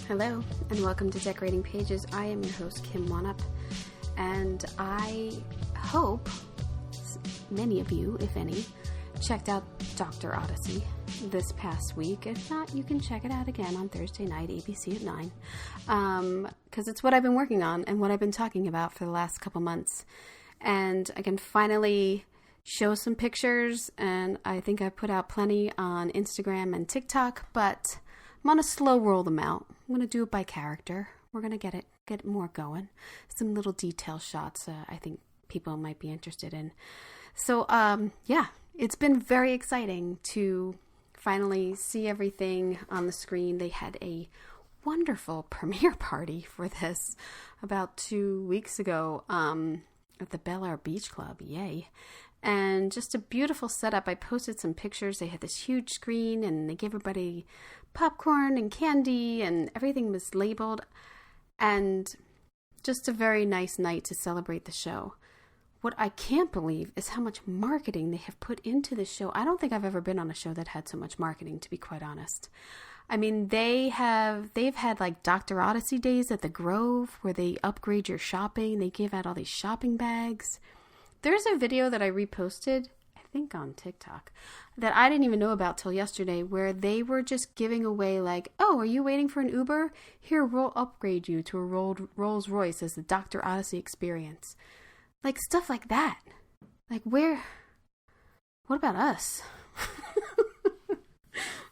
Hello, and welcome to Decorating Pages. I am your host, Kim Wanup, and I hope many of you, if any, checked out Dr. Odyssey this past week. If not, you can check it out again on Thursday night, ABC at 9, because it's what I've been working on and what I've been talking about for the last couple months. And I can finally show some pictures, and I think I put out plenty on Instagram and TikTok, but I'm going to slow roll them out. I'm going to do it by character. We're going to get more going. Some little detail shots I think people might be interested in. So, it's been very exciting to finally see everything on the screen. They had a wonderful premiere party for this about 2 weeks ago at the Bel Air Beach Club. Yay. And just a beautiful setup. I posted some pictures. They had this huge screen and they gave everybody popcorn and candy and everything was labeled. And just a very nice night to celebrate the show. What I can't believe is how much marketing they have put into the show. I don't think I've ever been on a show that had so much marketing, to be quite honest. I mean, they've had like Dr. Odyssey days at the Grove where they upgrade your shopping. They give out all these shopping bags. There's a video that I reposted, I think on TikTok, that I didn't even know about till yesterday, where they were just giving away like, oh, are you waiting for an Uber? Here, we'll upgrade you to a Rolls Royce as the Dr. Odyssey experience. Like stuff like that. Like what about us?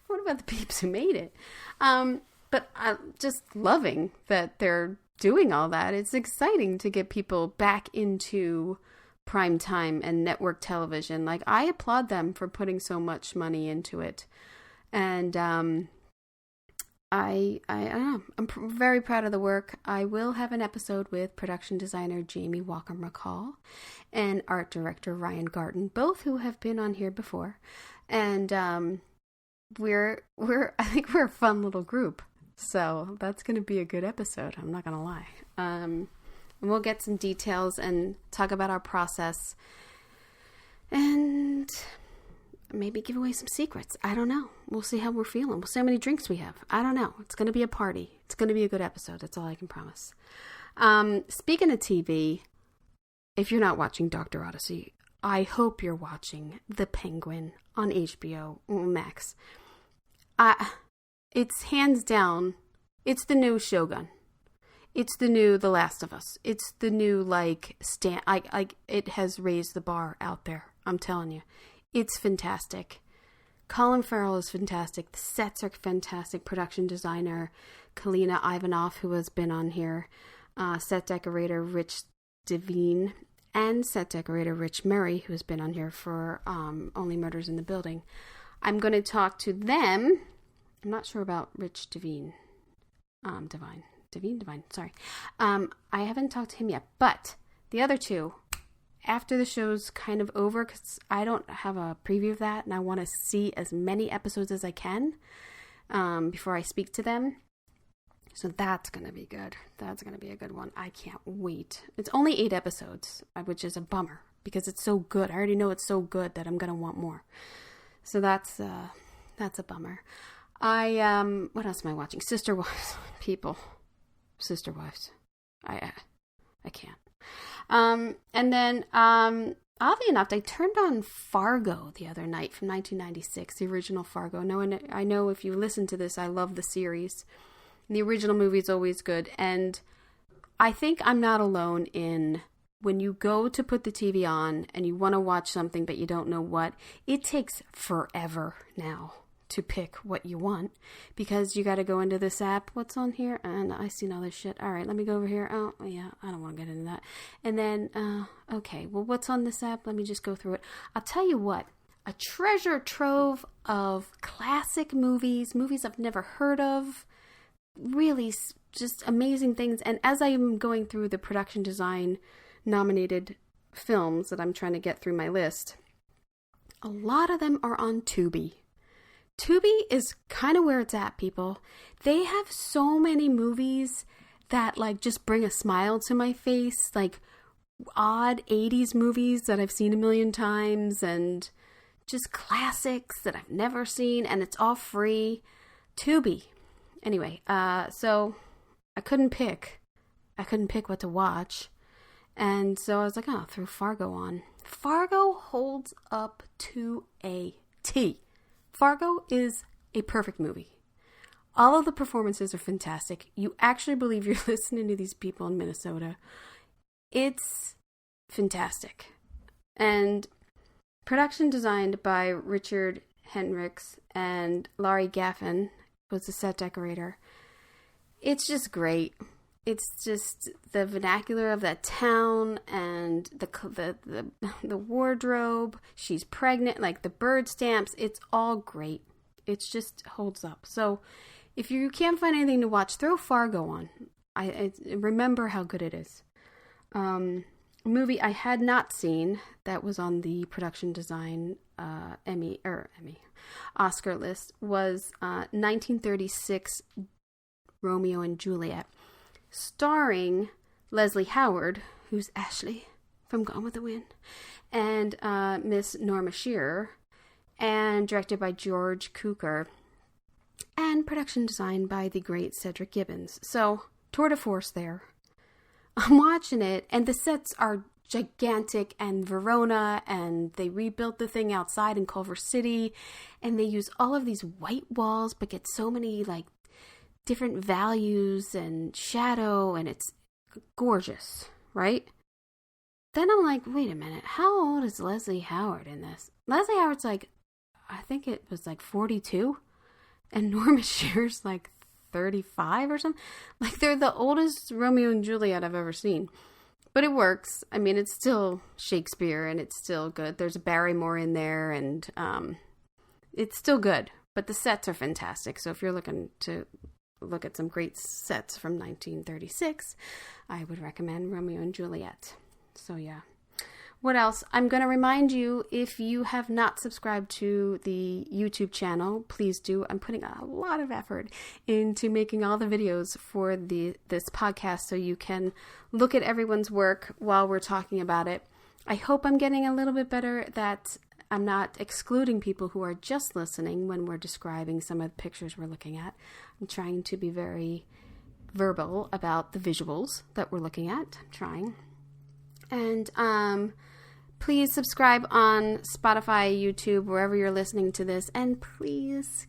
What about the peeps who made it? But I'm just loving that they're doing all that. It's exciting to get people back into prime time and network television. Like, I applaud them for putting so much money into it. And I don't know. I'm very proud of the work. I will have an episode with production designer Jamie Walker-McCall and art director Ryan Garten, both who have been on here before. And I think we're a fun little group. So that's going to be a good episode. I'm not going to lie. And we'll get some details and talk about our process and maybe give away some secrets. I don't know. We'll see how we're feeling. We'll see how many drinks we have. I don't know. It's going to be a party. It's going to be a good episode. That's all I can promise. Speaking of TV, if you're not watching Dr. Odyssey, I hope you're watching The Penguin on HBO Max. It's hands down, it's the new Shogun. It's the new The Last of Us. It's the new, it has raised the bar out there. I'm telling you. It's fantastic. Colin Farrell is fantastic. The sets are fantastic. Production designer Kalina Ivanov, who has been on here. Set decorator Rich Devine. And set decorator Rich Murray, who has been on here for Only Murders in the Building. I'm going to talk to them. I'm not sure about Rich Devine. Divine, sorry. I haven't talked to him yet, but the other two, after the show's kind of over, because I don't have a preview of that, and I want to see as many episodes as I can before I speak to them. So that's going to be good. That's going to be a good one. I can't wait. It's only 8 episodes, which is a bummer, because it's so good. I already know it's so good that I'm going to want more. So that's a bummer. What else am I watching? Sister Wives. People. Sister Wives. I can't. And then, oddly enough, I turned on Fargo the other night from 1996, the original Fargo. I know if you listen to this, I love the series. The original movie is always good. And I think I'm not alone in when you go to put the TV on and you want to watch something but you don't know what, it takes forever now to pick what you want, because you got to go into this app. What's on here? And I seen all this shit. All right, let me go over here. Oh, yeah, I don't want to get into that. And then, okay, well, what's on this app? Let me just go through it. I'll tell you what, a treasure trove of classic movies I've never heard of, really just amazing things. And as I'm going through the production design nominated films that I'm trying to get through my list, a lot of them are on Tubi. Tubi is kind of where it's at, people. They have so many movies that just bring a smile to my face, like odd 80s movies that I've seen a million times and just classics that I've never seen, and it's all free. Tubi. Anyway, so I couldn't pick what to watch. And so I was like, oh, I'll throw Fargo on. Fargo holds up to a T. Fargo is a perfect movie. All of the performances are fantastic. You actually believe you're listening to these people in Minnesota. It's fantastic. And production designed by Richard Hendricks, and Laurie Gaffin was the set decorator. It's just great. It's just the vernacular of that town and the wardrobe. She's pregnant, like the bird stamps. It's all great. It just holds up. So if you can't find anything to watch, throw Fargo on. I remember how good it is. A movie I had not seen that was on the production design Oscar list was 1936 Romeo and Juliet, starring Leslie Howard, who's Ashley from Gone with the Wind, and Miss Norma Shearer, and directed by George Cukor, and production designed by the great Cedric Gibbons. So, tour de force there. I'm watching it, and the sets are gigantic, and Verona, and they rebuilt the thing outside in Culver City, and they use all of these white walls, but get so many, like, different values and shadow, and it's gorgeous, right? Then I'm like, wait a minute, how old is Leslie Howard in this? Leslie Howard's like, I think it was like 42, and Norma Shearer's like 35 or something. Like, they're the oldest Romeo and Juliet I've ever seen. But it works. I mean, it's still Shakespeare, and it's still good. There's a Barrymore in there, and it's still good. But the sets are fantastic. So if you're looking to look at some great sets from 1936, I would recommend Romeo and Juliet. So yeah. What else? I'm going to remind you, if you have not subscribed to the YouTube channel, please do. I'm putting a lot of effort into making all the videos for this podcast so you can look at everyone's work while we're talking about it. I hope I'm getting a little bit better, that I'm not excluding people who are just listening when we're describing some of the pictures we're looking at. I'm trying to be very verbal about the visuals that we're looking at. I'm trying. And please subscribe on Spotify, YouTube, wherever you're listening to this. And please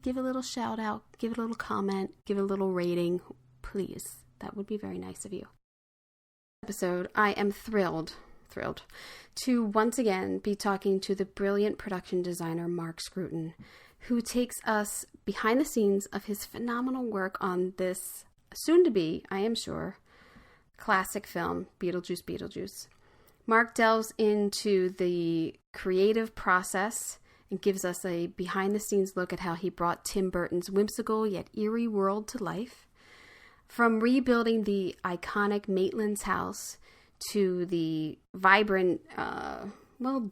give a little shout out, give a little comment, give a little rating. Please. That would be very nice of you. Episode, I am thrilled to once again be talking to the brilliant production designer Mark Scruton, who takes us behind the scenes of his phenomenal work on this soon-to-be, I am sure, classic film, Beetlejuice Beetlejuice. Mark delves into the creative process and gives us a behind-the-scenes look at how he brought Tim Burton's whimsical yet eerie world to life. From rebuilding the iconic Maitlands house to the vibrant,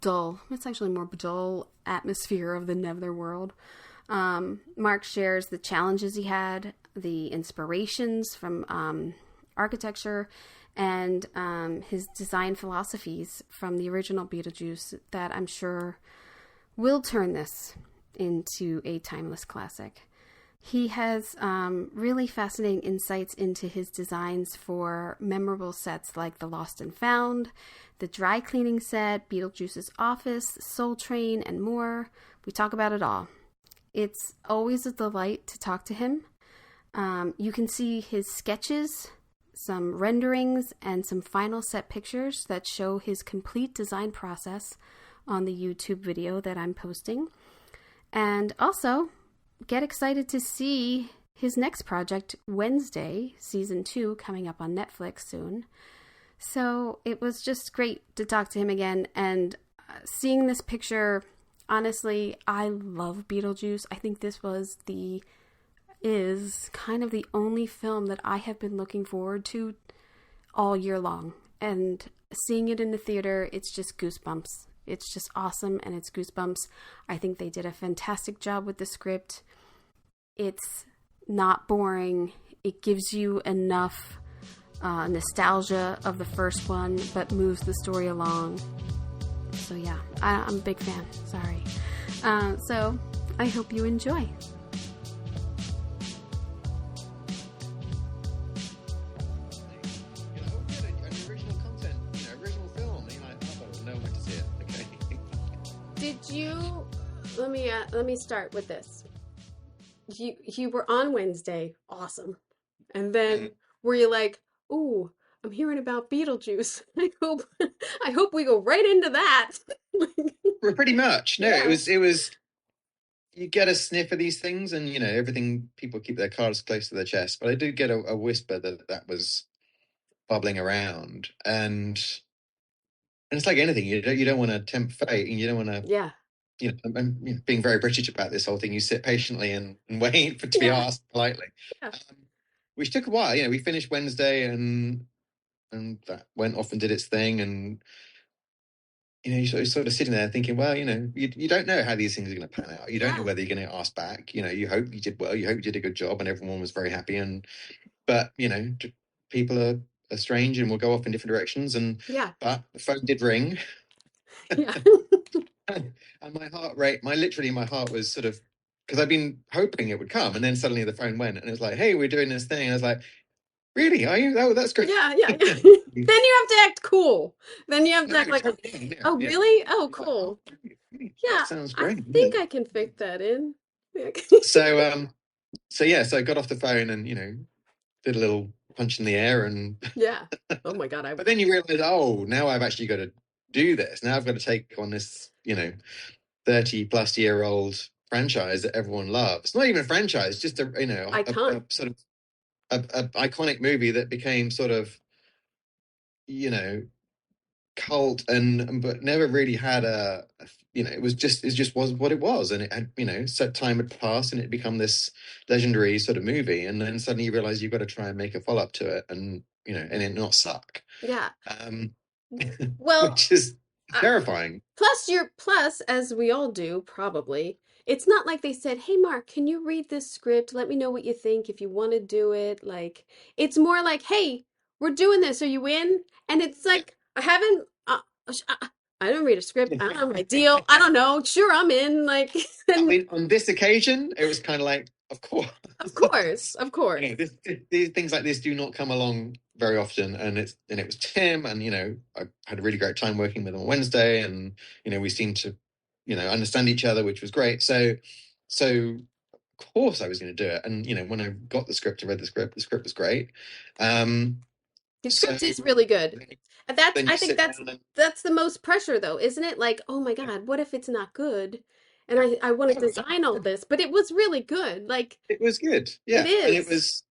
dull, it's actually more dull atmosphere of the Neitherworld. Mark shares the challenges he had, the inspirations from architecture, and his design philosophies from the original Beetlejuice that I'm sure will turn this into a timeless classic. He has really fascinating insights into his designs for memorable sets like The Lost and Found, the dry cleaning set, Beetlejuice's office, Soul Train, and more. We talk about it all. It's always a delight to talk to him. You can see his sketches, some renderings, and some final set pictures that show his complete design process on the YouTube video that I'm posting. And also, get excited to see his next project, Wednesday, Season 2, coming up on Netflix soon. So it was just great to talk to him again, and seeing this picture, honestly, I love Beetlejuice. I think this is kind of the only film that I have been looking forward to all year long. And seeing it in the theater, it's just goosebumps. It's just awesome, and it's goosebumps. I think they did a fantastic job with the script. It's not boring. It gives you enough nostalgia of the first one, but moves the story along. So yeah, I'm a big fan. Sorry. So I hope you enjoy. let me start with this. You were on Wednesday, awesome, and then were you like, "Ooh, I'm hearing about Beetlejuice. I hope we go right into that." Well, pretty much. No, Yeah. it was. You get a sniff of these things, and everything. People keep their cards close to their chest, but I did get a whisper that was bubbling around, and it's like anything. You don't want to tempt fate, and you don't want to. Yeah. I'm being very British about this whole thing. You sit patiently and wait for to be Yeah. asked politely, Yeah. which took a while. We finished Wednesday, and that went off and did its thing, and you're sort of sitting there thinking, well, you don't know how these things are going to pan out. You don't know Yeah. whether you're going to get asked back. You hope you did well. You hope you did a good job, and everyone was very happy. But people are strange and will go off in different directions. Yeah. But the phone did ring, Yeah. and my heart rate, my heart was sort of, because I've been hoping it would come, and then suddenly the phone went, and it was like, hey, we're doing this thing. And I was like, really? Are you? Oh, that's great. Yeah. Yeah. Yeah. Then you have to act cool. Then you have to No, act like, totally, yeah, "Oh, yeah. really? Oh, Like, oh, cool. that Yeah, sounds I great. Yeah. think I can fit that in." Yeah. So I got off the phone and did a little punch in the air, and Yeah. Oh my God, but then you realize, oh, now I've actually got to do this. Now I've got to take on this 30-plus-year-old franchise that everyone loves. Not even a franchise, just a icon. sort of a iconic movie that became sort of you know cult, but never really had it just was what it was, and it had set time had passed, and it become this legendary sort of movie, and then suddenly you realize you've got to try and make a follow-up to it, and it not suck, Yeah. um Well, which is uh, terrifying. plus, as we all do, probably. It's not like they said, "Hey, Mark, can you read this script? Let me know what you think if you want to do it." Like, it's more like, "Hey, we're doing this. Are you in?" And it's like, I haven't. I don't read a script. I don't have my deal. I don't know. Sure, I'm in. Like, I and mean, on this occasion it was kind of like, of course. of course, of course. These things like this do not come along very often, and it was Tim, and I had a really great time working with him on Wednesday, and we seemed to understand each other, which was great. So of course I was going to do it, and when I got the script, I read the script was great. The So script is really good. And that's then you I think sit that's down and that's the most pressure though, isn't it? Like, oh my God, what if it's not good? And I want to oh, design all this, but it was really good. Like it was good, it yeah, and it is.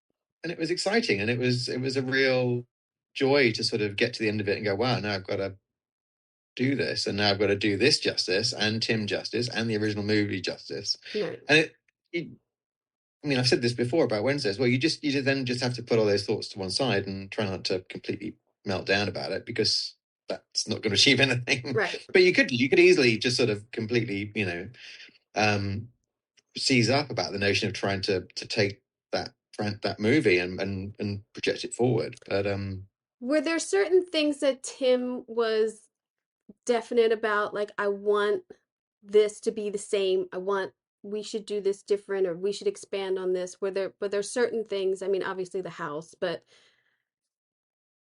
was exciting, and it was a real joy to sort of get to the end of it and go, wow, now I've got to do this, and now I've got to do this justice, and Tim justice, and the original movie justice. Right. And I mean, I've said this before about Wednesdays. Well, you just have to put all those thoughts to one side and try not to completely melt down about it, because that's not going to achieve anything. Right. But you could easily just sort of completely, um, seize up about the notion of trying to take that movie and project it forward. But Were there certain things that Tim was definite about? Like, I want this to be the same. We should do this different, or we should expand on this. Were there certain things? I mean, obviously the house, but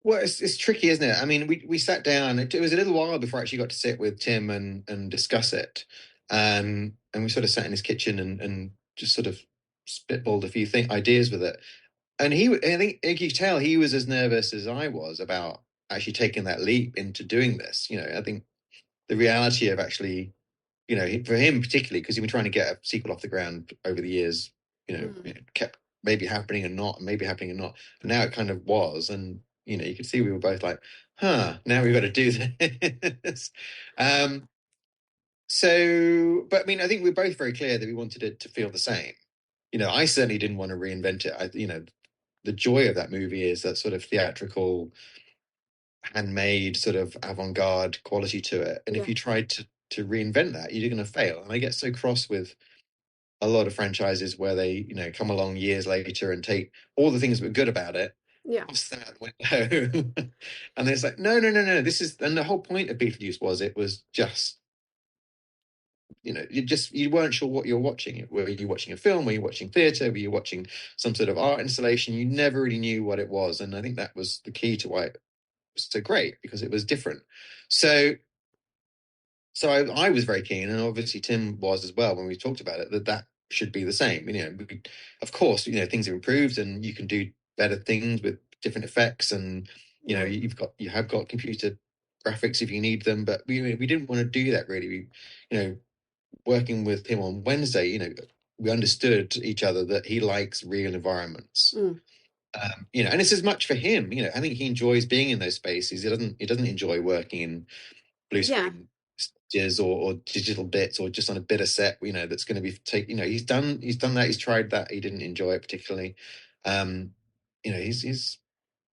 well, it's tricky, isn't it? I mean, we sat down. It was a little while before I actually got to sit with Tim and discuss it, and we sort of sat in his kitchen and just sort of spitballed a few ideas with it. And I think you could tell he was as nervous as I was about actually taking that leap into doing this. I think the reality of actually, for him particularly, because he'd been trying to get a sequel off the ground over the years, mm, it kept maybe happening and not, and maybe happening and not. But now it kind of was, and you could see we were both like, huh, now we've got to do this. um, but I mean, I think we're both very clear that we wanted it to feel the same. I certainly didn't want to reinvent it. The joy of that movie is that sort of theatrical, handmade, sort of avant-garde quality to it. And if yeah, you tried to reinvent that, you're going to fail. And I get so cross with a lot of franchises where they, come along years later and take all the things that were good about it, yeah, toss them out the window. And it's like, no, no, no, no. And the whole point of Beetlejuice was, it was just, you weren't sure what you're watching. Were you watching a film? Were you watching theatre? Were you watching some sort of art installation? You never really knew what it was. And I think that was the key to why it was so great, because it was different. So So I was very keen, and obviously Tim was as well when we talked about it, that should be the same. Of course, things have improved, and you can do better things with different effects, and Right. you have got computer graphics if you need them, but we didn't want to do that really. You know, working with him on Wednesday, we understood each other that he likes real environments. Mm. And it's as much for him. I think he enjoys being in those spaces. He doesn't enjoy working in blue Yeah. screen stages or digital bits or just on a bit of set. That's going to be he's done that. He's tried that. He didn't enjoy it particularly. He's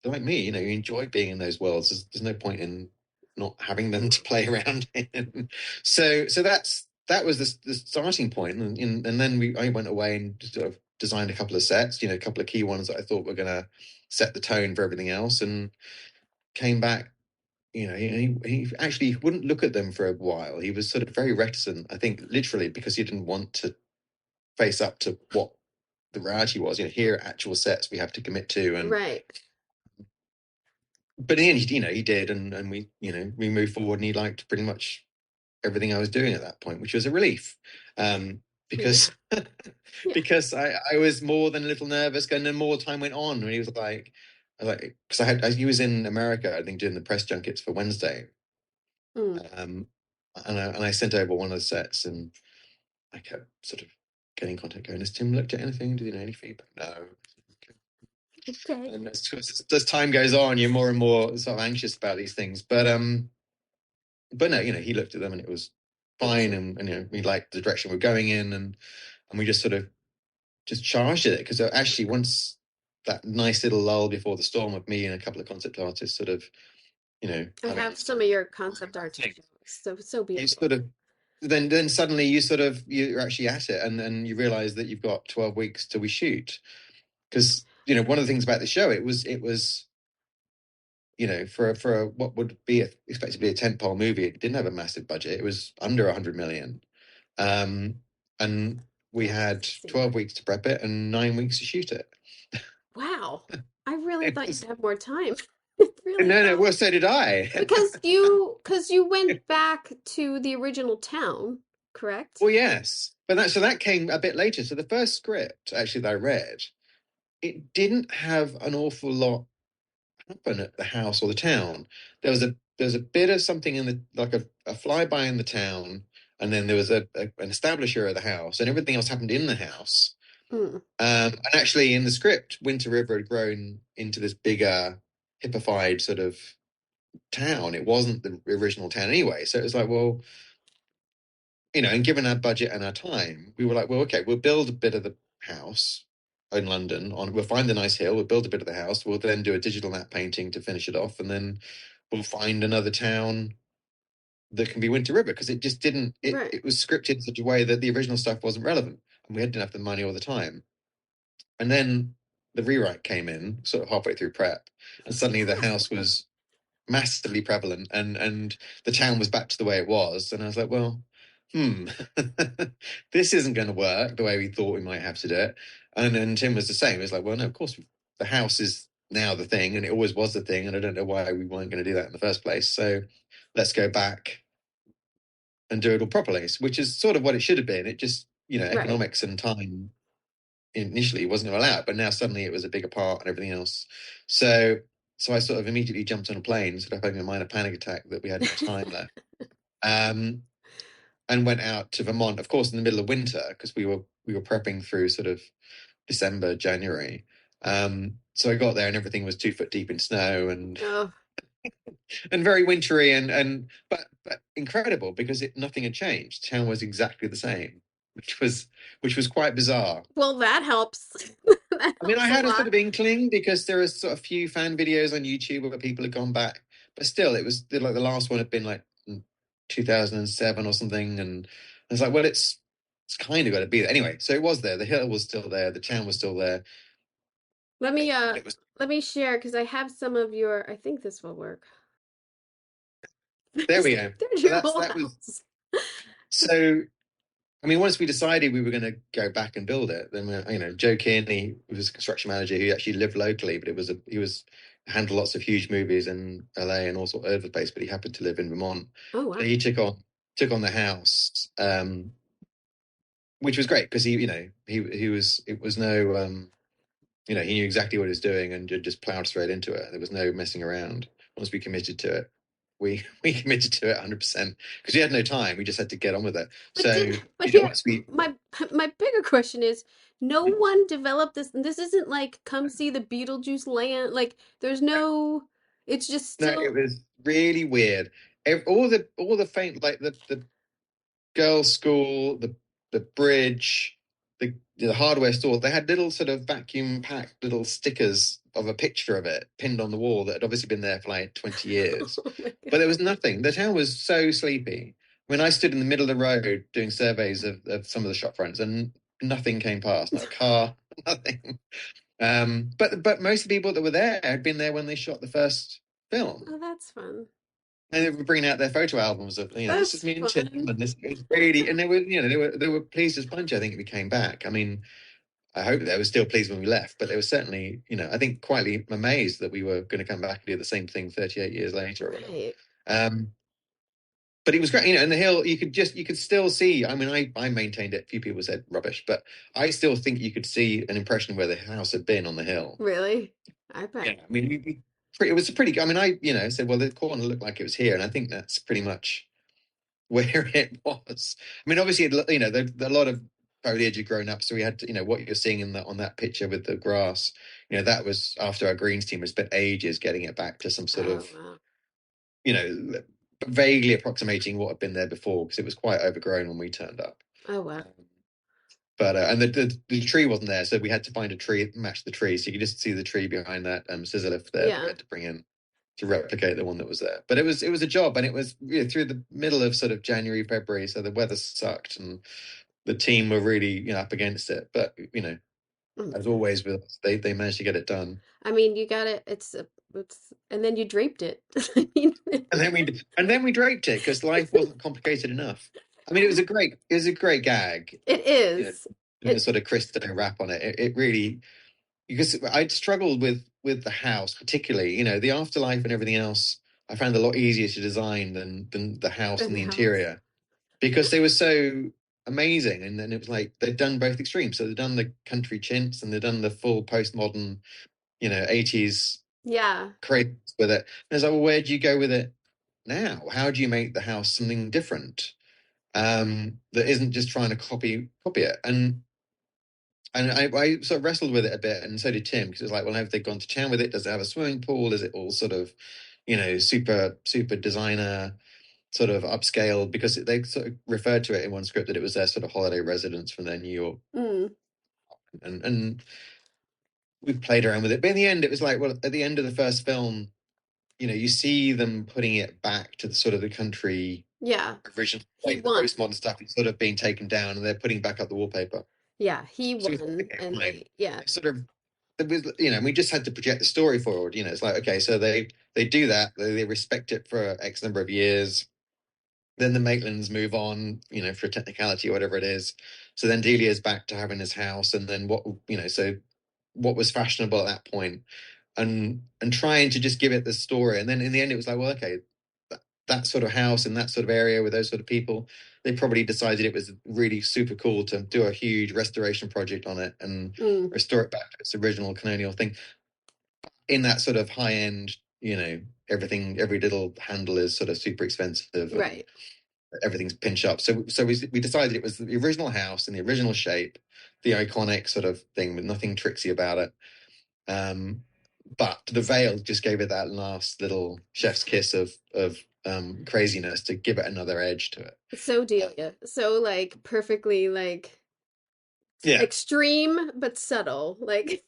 like me. You enjoy being in those worlds. There's no point in not having them to play around in. So that was the starting point, and then I went away and just sort of designed a couple of sets. A couple of key ones that I thought were going to set the tone for everything else, and came back. He actually wouldn't look at them for a while. He was sort of very reticent, I think, literally because he didn't want to face up to what the reality was. Here are actual sets we have to commit to, and Right. but in the end, he did, and we moved forward, and he liked pretty much everything I was doing at that point, which was a relief, because Yeah. because I was more than a little nervous, and then more time went on, and he was like, because he was in America, I think, doing the press junkets for Wednesday, Mm. and I sent over one of the sets, and I kept sort of getting in contact, going, "Has Tim looked at anything? Did he know any feedback?" No. Okay. And as time goes on, you're more and more sort of anxious about these things, but no, he looked at them and it was fine, and we liked the direction we're going in, and we just sort of just charged at it, because actually once that nice little lull before the storm of me and a couple of concept artists sort of I have some of your concept art to show. So you beautiful. sort of then suddenly you're actually at it, and then you realize that you've got 12 weeks till we shoot, because one of the things about the show, it was for what would be expected to be a tentpole movie, it didn't have a massive budget. It was under 100 million. And we had 12 weeks to prep it and 9 weeks to shoot it. Wow. I really It thought was, you'd have more time. Really no, thought. well, so did I. Because you went back to the original town, correct? Well, yes, but that came a bit later. So the first script actually that I read, it didn't have an awful lot happen at the house or the town. There was a bit of something in the, like a flyby in the town, and then there was an establisher of the house, and everything else happened in the house. Mm. And actually, in the script, Winter River had grown into this bigger, hippified sort of town. It wasn't the original town anyway. So it was like, well, and given our budget and our time, we were like, well, okay, we'll build a bit of the house in London. We'll find a nice hill. We'll build a bit of the house. We'll then do a digital map painting to finish it off, and then we'll find another town that can be Winter River, because it just didn't. Right. It was scripted in such a way that the original stuff wasn't relevant, and we didn't have the money all the time. And then the rewrite came in sort of halfway through prep, and suddenly the house was massively prevalent, and the town was back to the way it was. And I was like, well, this isn't going to work the way we thought we might have to do it. And Tim was the same. It was like, well, no, of course, the house is now the thing, and it always was the thing, and I don't know why we weren't going to do that in the first place. So let's go back and do it all properly, which is sort of what it should have been. It just, Right. economics and time initially wasn't going to allow it, but now suddenly it was a bigger part and everything else. So I sort of immediately jumped on a plane, sort of having a minor panic attack that we had no time left. And went out to Vermont, of course, in the middle of winter, because we were prepping through sort of December, January. So I got there and everything was 2 foot deep in snow, and Oh. and very wintry, but incredible, because nothing had changed. Town was exactly the same, which was quite bizarre. Well, that helps. That I mean, I helps had a sort lot. of inkling, because there are sort of few fan videos on YouTube where people had gone back, but still, it was like the last one had been like 2007 or something, and I was like, well, it's kind of got to be there anyway. So it was there. The hill was still there. The town was still there. Let me It was let me share because I have some of your. I think this will work. there. We go. There's So your whole that was house. so. I mean, once we decided we were going to go back and build it, then Joe Kearney was a construction manager who actually lived locally, but he was handled lots of huge movies in LA and all sorts of the place, but he happened to live in Vermont. Oh wow. So he took on took on the house, which was great because he was it was no he knew exactly what he was doing and just plowed straight into it. There was no messing around. Once we committed to it, we committed to it 100% because we had no time. We just had to get on with it. So but here once we my bigger question is, no one developed this, and this isn't like come see the Beetlejuice land. Like there's no, it's just no, still. it was really weird. All the faint like the girls' school, the bridge, the hardware store. They had little sort of vacuum packed little stickers of a picture of it pinned on the wall that had obviously been there for like 20 years. Oh my But God. there was nothing. The town was so sleepy. When I stood in the middle of the road doing surveys of some of the shop fronts, and nothing came past, not a car, nothing. But most of the people that were there had been there when they shot the first film. Oh, that's fun. And they were bringing out their photo albums of, this is That's me and Tim, fun. and this is really, and they were, they were pleased as punch. I think if we came back. I mean, I hope they were still pleased when we left, but they were certainly, I think quietly amazed that we were going to come back and do the same thing 38 years later or whatever. Right. But it was great, and the hill, you could still see. I mean, I maintained it. A few people said rubbish, but I still think you could see an impression where the house had been on the hill. Really? I bet. Yeah, I mean, it was a pretty. I mean, I said, well, the corner looked like it was here, and I think that's pretty much where it was. I mean, obviously, a lot of foliage had grown up, so we had to, what you're seeing on that picture with the grass, that was after our greens team had spent ages getting it back to some sort Oh of, wow. you know, vaguely approximating what had been there before because it was quite overgrown when we turned up. Oh wow. But and the tree wasn't there, so we had to find a tree that matched the tree. So you could just see the tree behind that scissor lift there that we Yeah. had to bring in to replicate the one that was there. But it was a job, and it was through the middle of sort of January, February, so the weather sucked, and the team were really up against it. But Oh my as God. always with us, they managed to get it done. I mean, you got it. It's, and then you draped it. I mean, And then we draped it because life wasn't complicated enough. I mean, it was a great gag. it You know, is. the It sort of Christo wrap on it. It really, because I'd struggled with the house, particularly. The afterlife and everything else. I found a lot easier to design than the house in and the the house. interior because they were so amazing. And then it was like they'd done both extremes. So they'd done the country chintz and they'd done the full postmodern, 80s Yeah. craze with it. And it's like, well, where do you go with it now? How do you make the house something different that isn't just trying to copy it? And I sort of wrestled with it a bit, and so did Tim, because it's like, well, have they gone to town with it? Does it have a swimming pool? Is it all sort of, super super designer, sort of upscale? Because they sort of referred to it in one script that it was their sort of holiday residence from their New York, Mm. and we played around with it. But in the end, it was like, well, at the end of the first film, you see them putting it back to the sort of the country Yeah. original, He like the won. postmodern stuff is sort of being taken down, and they're putting back up the wallpaper. Yeah, he So we thought, won, okay, and fine. yeah. Sort of, it was, we just had to project the story forward. It's like, okay, so they do that, they respect it for X number of years. Then the Maitlands move on, for a technicality or whatever it is. So then Delia's back to having his house, and then so what was fashionable at that point, and trying to just give it the story. And then in the end, it was like, well, okay, that sort of house in that sort of area with those sort of people, they probably decided it was really super cool to do a huge restoration project on it and Mm. restore it back to its original colonial thing in that sort of high end, everything, every little handle is sort of super expensive and Right. everything's pinch up. So we decided it was the original house in the original shape, the iconic sort of thing with nothing tricksy about it. But the veil just gave it that last little chef's kiss of craziness to give it another edge to it. So Delia. So like perfectly like Yeah, extreme but subtle. Like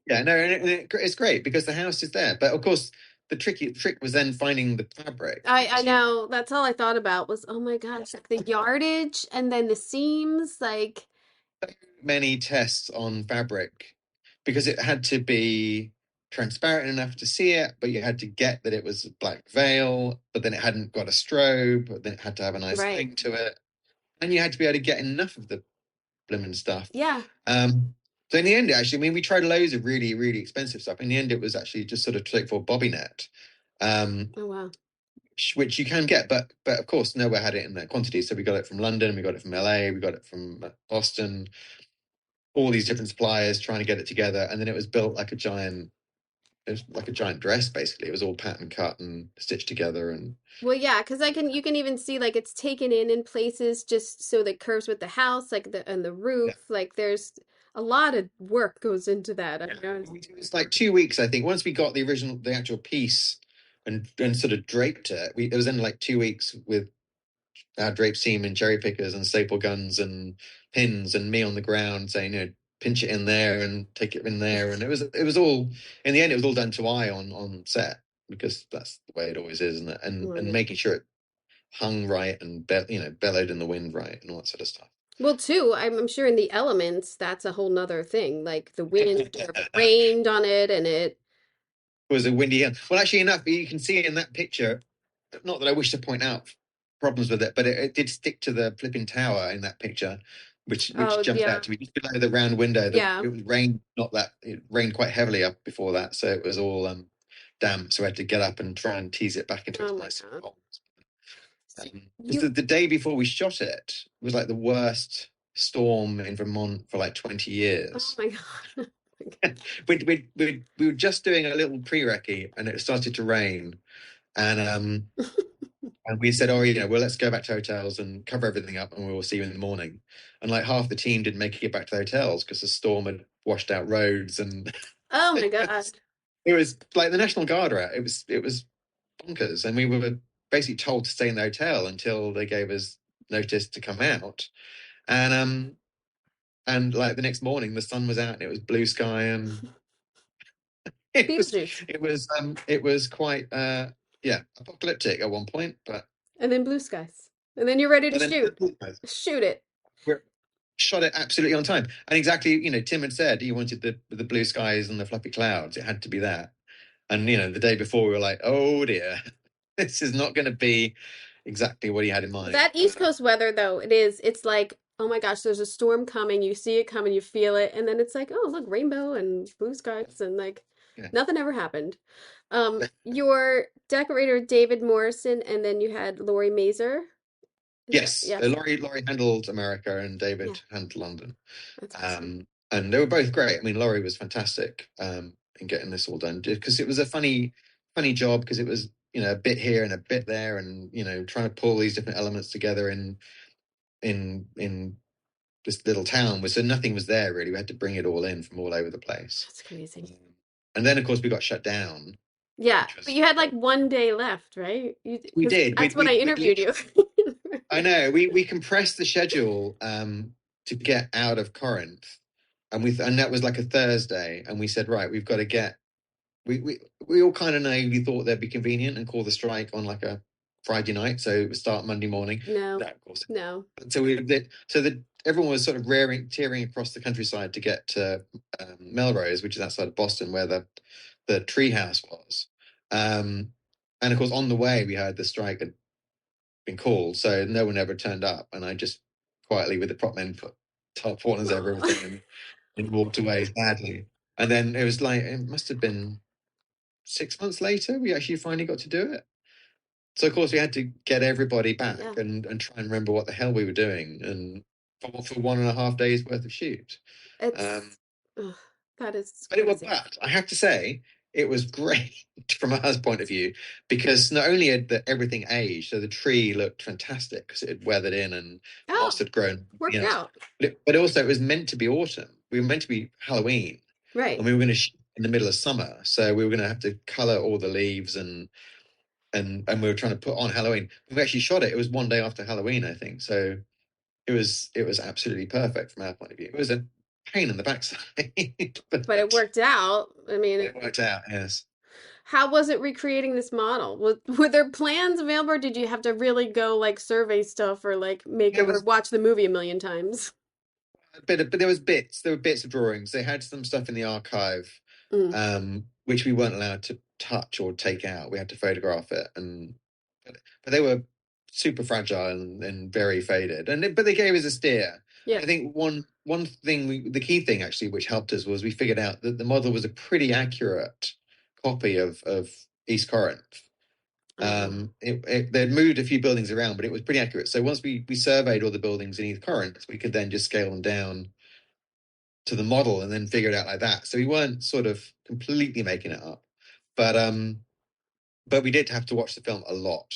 yeah, no, and it's great because the house is there. But of course, the trick was then finding the fabric. I know that's all I thought about was, oh my gosh, like the yardage and then the seams, like Many tests on fabric because it had to be transparent enough to see it, but you had to get that it was a black veil, but then it hadn't got a strobe, but then it had to have a nice right. thing to it. And you had to be able to get enough of the blimmin' stuff. Yeah. So in the end, actually, I mean, we tried loads of really, really expensive stuff. In the end, it was actually just sort of straightforward bobby net. Um, Oh wow. which you can get, but of course nowhere had it in that quantity. So we got it from London, we got it from LA, we got it from Boston, all these different suppliers trying to get it together, and then it was built like a giant. It was like a giant dress, basically. It was all pattern cut and stitched together, and Well, yeah, because you can even see like it's taken in places just so that curves with the house, like the and the yeah, roof. Like there's a lot of work goes into that. I yeah. know. It was like 2 weeks, I think. Once we got the actual piece, and sort of draped it, it was in like 2 weeks with our drape seam and cherry pickers and staple guns and pins and me on the ground saying, pinch it in there and take it in there. And it was all, in the end, it was all done to eye on set, because that's the way it always is, isn't it? And Well, and yeah. making sure it hung right and bellowed in the wind right and all that sort of stuff. Well, too, I'm sure in the elements, that's a whole nother thing. Like the wind or if it rained on it and it. Was a windy end. Well, actually enough, you can see in that picture, not that I wish to point out problems with it, but it did stick to the flipping tower in that picture, which Oh, jumped yeah. out to me just below the round window. Yeah. It was rained, not that it rained quite heavily up before that, so it was all damp. So I had to get up and try and tease it back into its Oh my nice God. hole. So 'Cause you, the day before we shot it was like the worst storm in Vermont for like 20 oh years. my God. We were just doing a little pre-recce and it started to rain. And we said, oh, well, let's go back to hotels and cover everything up and we'll see you in the morning. And like half the team didn't make it back to the hotels because the storm had washed out roads. And Oh my it God. was like the National Guard were out. It was bonkers. And we were basically told to stay in the hotel until they gave us notice to come out. And like the next morning, the sun was out and it was blue sky, and it was Beetlejuice. it was quite yeah, apocalyptic at one point, And then blue skies. And then you're ready to but then shoot. Shoot it. we shot it absolutely on time. And exactly, Tim had said he wanted the blue skies and the fluffy clouds. It had to be that. And the day before we were like, oh dear, this is not going to be exactly what he had in mind. That East Coast weather, though, it's like, oh my gosh, there's a storm coming. You see it coming, you feel it, and then it's like, oh, look, rainbow and blue skies, and like Yeah. nothing ever happened. Your decorator, David Morrison, and then you had Lori Mazer. Yes, Yes. Laurie handled America and Yeah, David handled London. that's awesome. And they were both great. I mean, Laurie was fantastic in getting this all done, because it was a funny job, because it was a bit here and a bit there, and trying to pull these different elements together in this little town, so nothing was there really. We had to bring it all in from all over the place. That's crazy. And then of course we got shut down, Yeah, which but was you had like one day left, right? we Because did. that's when I We interviewed you. I know we compressed the schedule to get out of Corinth, and that was like a Thursday, and we said, right, we've got to get we all kind of naively thought that'd be convenient and call the strike on like a Friday night, so it would start Monday morning. No, No, of course. no. So everyone was sort of tearing across the countryside to get to Melrose, which is outside of Boston, where the treehouse was. And of course, on the way, we heard the strike had been called, so no one ever turned up. And I just quietly, with the prop men, put tarpaulins over everything and walked away sadly. And then it was like, it must have been 6 months later, we actually finally got to do it. So of course we had to get everybody back Yeah. and try and remember what the hell we were doing, and for 1.5 days worth of shoot. It's ugh, that is But crazy. I have to say, it was great from a point of view, because not only had everything aged, so the tree looked fantastic because it had weathered in and moss Oh, had grown, worked out. but also it was meant to be autumn. We were meant to be Halloween, Right. and we were going to shoot in the middle of summer, so we were going to have to color all the leaves, and we were trying to put on Halloween. We actually shot it. It was one day after Halloween, I think. So it was absolutely perfect from our point of view. It was a pain in the backside, But it worked out. I mean, it worked out. Yes, how was it recreating this model? Were there plans available, or did you have to really go like survey stuff or like make it or was watch the movie a million times? but there was bits. There were bits of drawings. They had some stuff in the archive, Mm, which we weren't allowed to touch or take out. We had to photograph it, but they were super fragile and very faded. But they gave us a steer. yeah. I think one thing, the key thing actually, which helped us, was we figured out that the model was a pretty accurate copy of East Corinth. Oh, They'd moved a few buildings around, but it was pretty accurate. So once we surveyed all the buildings in East Corinth, we could then just scale them down to the model and then figure it out like that. So we weren't sort of completely making it up, but we did have to watch the film a lot.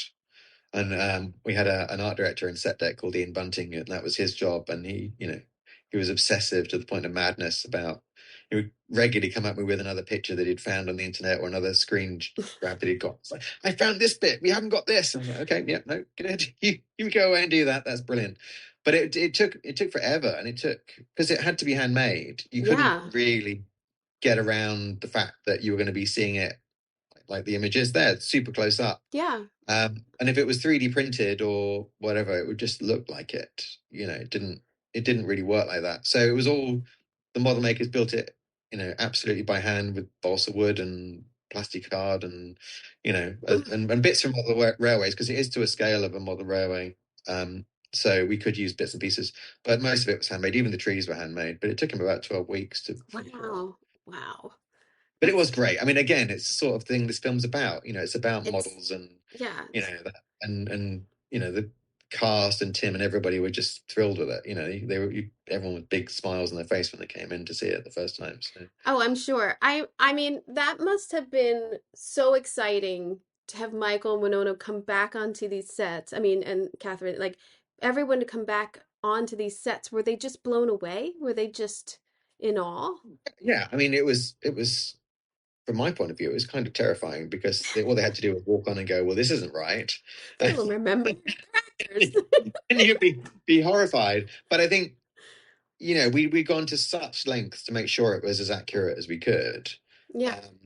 And we had an art director in set deck called Ian Bunting, and that was his job. And he was obsessive to the point of madness about. He would regularly come up with another picture that he'd found on the internet or another screen grab that he'd got. It's like, I found this bit. We haven't got this. And I was like, okay, yeah, no, get ahead. You go away and do that. That's brilliant. But it took forever, and it took because it had to be handmade. You couldn't yeah, really get around the fact that you were going to be seeing it like the images there, super close up. yeah, And if it was 3D printed or whatever, it would just look like it. It didn't really work like that. So it was all the model makers built it, absolutely by hand with balsa wood and plastic card and and bits from model railways because it is to a scale of a model railway. So we could use bits and pieces, but most of it was handmade. Even the trees were handmade, but it took him about 12 weeks to finish it off. wow, wow. But it was That's great. I mean, again, it's the sort of thing this film's about. It's about it's models and yeah, that, and the cast and Tim and everybody were just thrilled with it. They were everyone with big smiles on their face when they came in to see it the first time. So oh, I'm sure. I mean, that must have been so exciting to have Michael and Winona come back onto these sets. I mean, and Catherine, like everyone to come back onto these sets. Were they just blown away? Were they just in awe? yeah, I mean, it was from my point of view, it was kind of terrifying because all they had to do was walk on and go, "Well, this isn't right," They and will remember crackers. you'd be horrified. But I think we'd gone to such lengths to make sure it was as accurate as we could. Yeah. Um,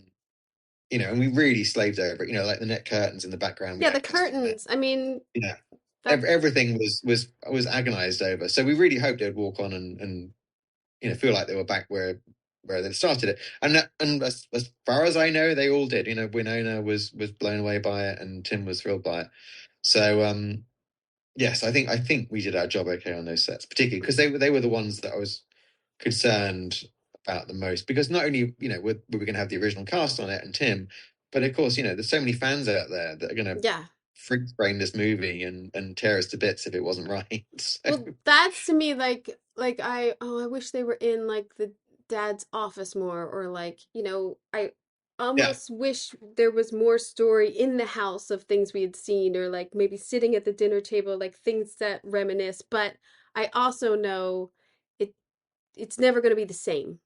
and we really slaved over it. Like the net curtains in the background, we Yeah, the had custom net. curtains. I mean, Yeah, that everything was agonized over. So we really hoped they'd walk on and feel like they were back where they started it. And as far as I know, they all did. Winona was blown away by it, and Tim was thrilled by it. So yes, I think we did our job okay on those sets, particularly because they were the ones that I was concerned about the most. Because not only we were going to have the original cast on it and Tim, but of course there's so many fans out there that are going to yeah. freak brain this movie and tear us to bits if it wasn't right. So, Well, that's to me like I wish they were in like the dad's office more or like, I yeah, almost wish there was more story in the house of things we had seen or like maybe sitting at the dinner table like things that reminisce, but I also know it it's never going to be the same.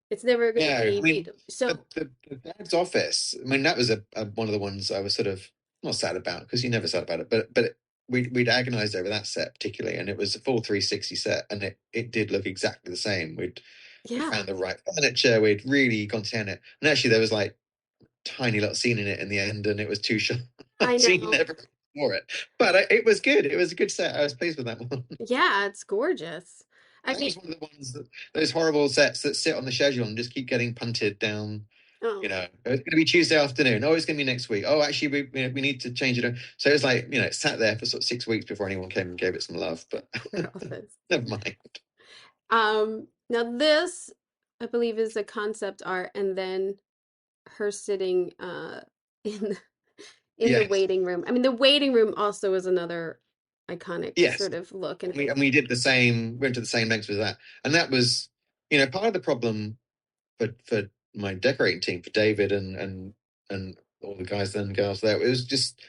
It's never going to yeah. be I mean, so the dad's office. I mean, that was one of the ones I was sort of not sad about because you never sad about it, but we'd agonized over that set particularly, and it was a full 360 set, and it did look exactly the same. We'd yeah, found the right furniture, we'd really gone to town it, and actually there was like tiny little scene in it in the end, and it was too short. I So you know. never for it, but it was good. It was a good set. I was pleased with that one. Yeah, it's gorgeous. I That mean, was one of the ones those horrible sets that sit on the schedule and just keep getting punted down. oh, It's going to be Tuesday afternoon. Oh, it's going to be next week. Oh, actually, we need to change it. So it was like, it sat there for sort of 6 weeks before anyone came and gave it some love. But poor office. never mind. Now this, I believe, is a concept art, and then her sitting in in the Yes, waiting room. I mean, the waiting room also is another iconic yes. sort of look, and And we did the same. Went to the same lengths with that, and that was, part of the problem for my decorating team, for David and all the guys and girls there. It was just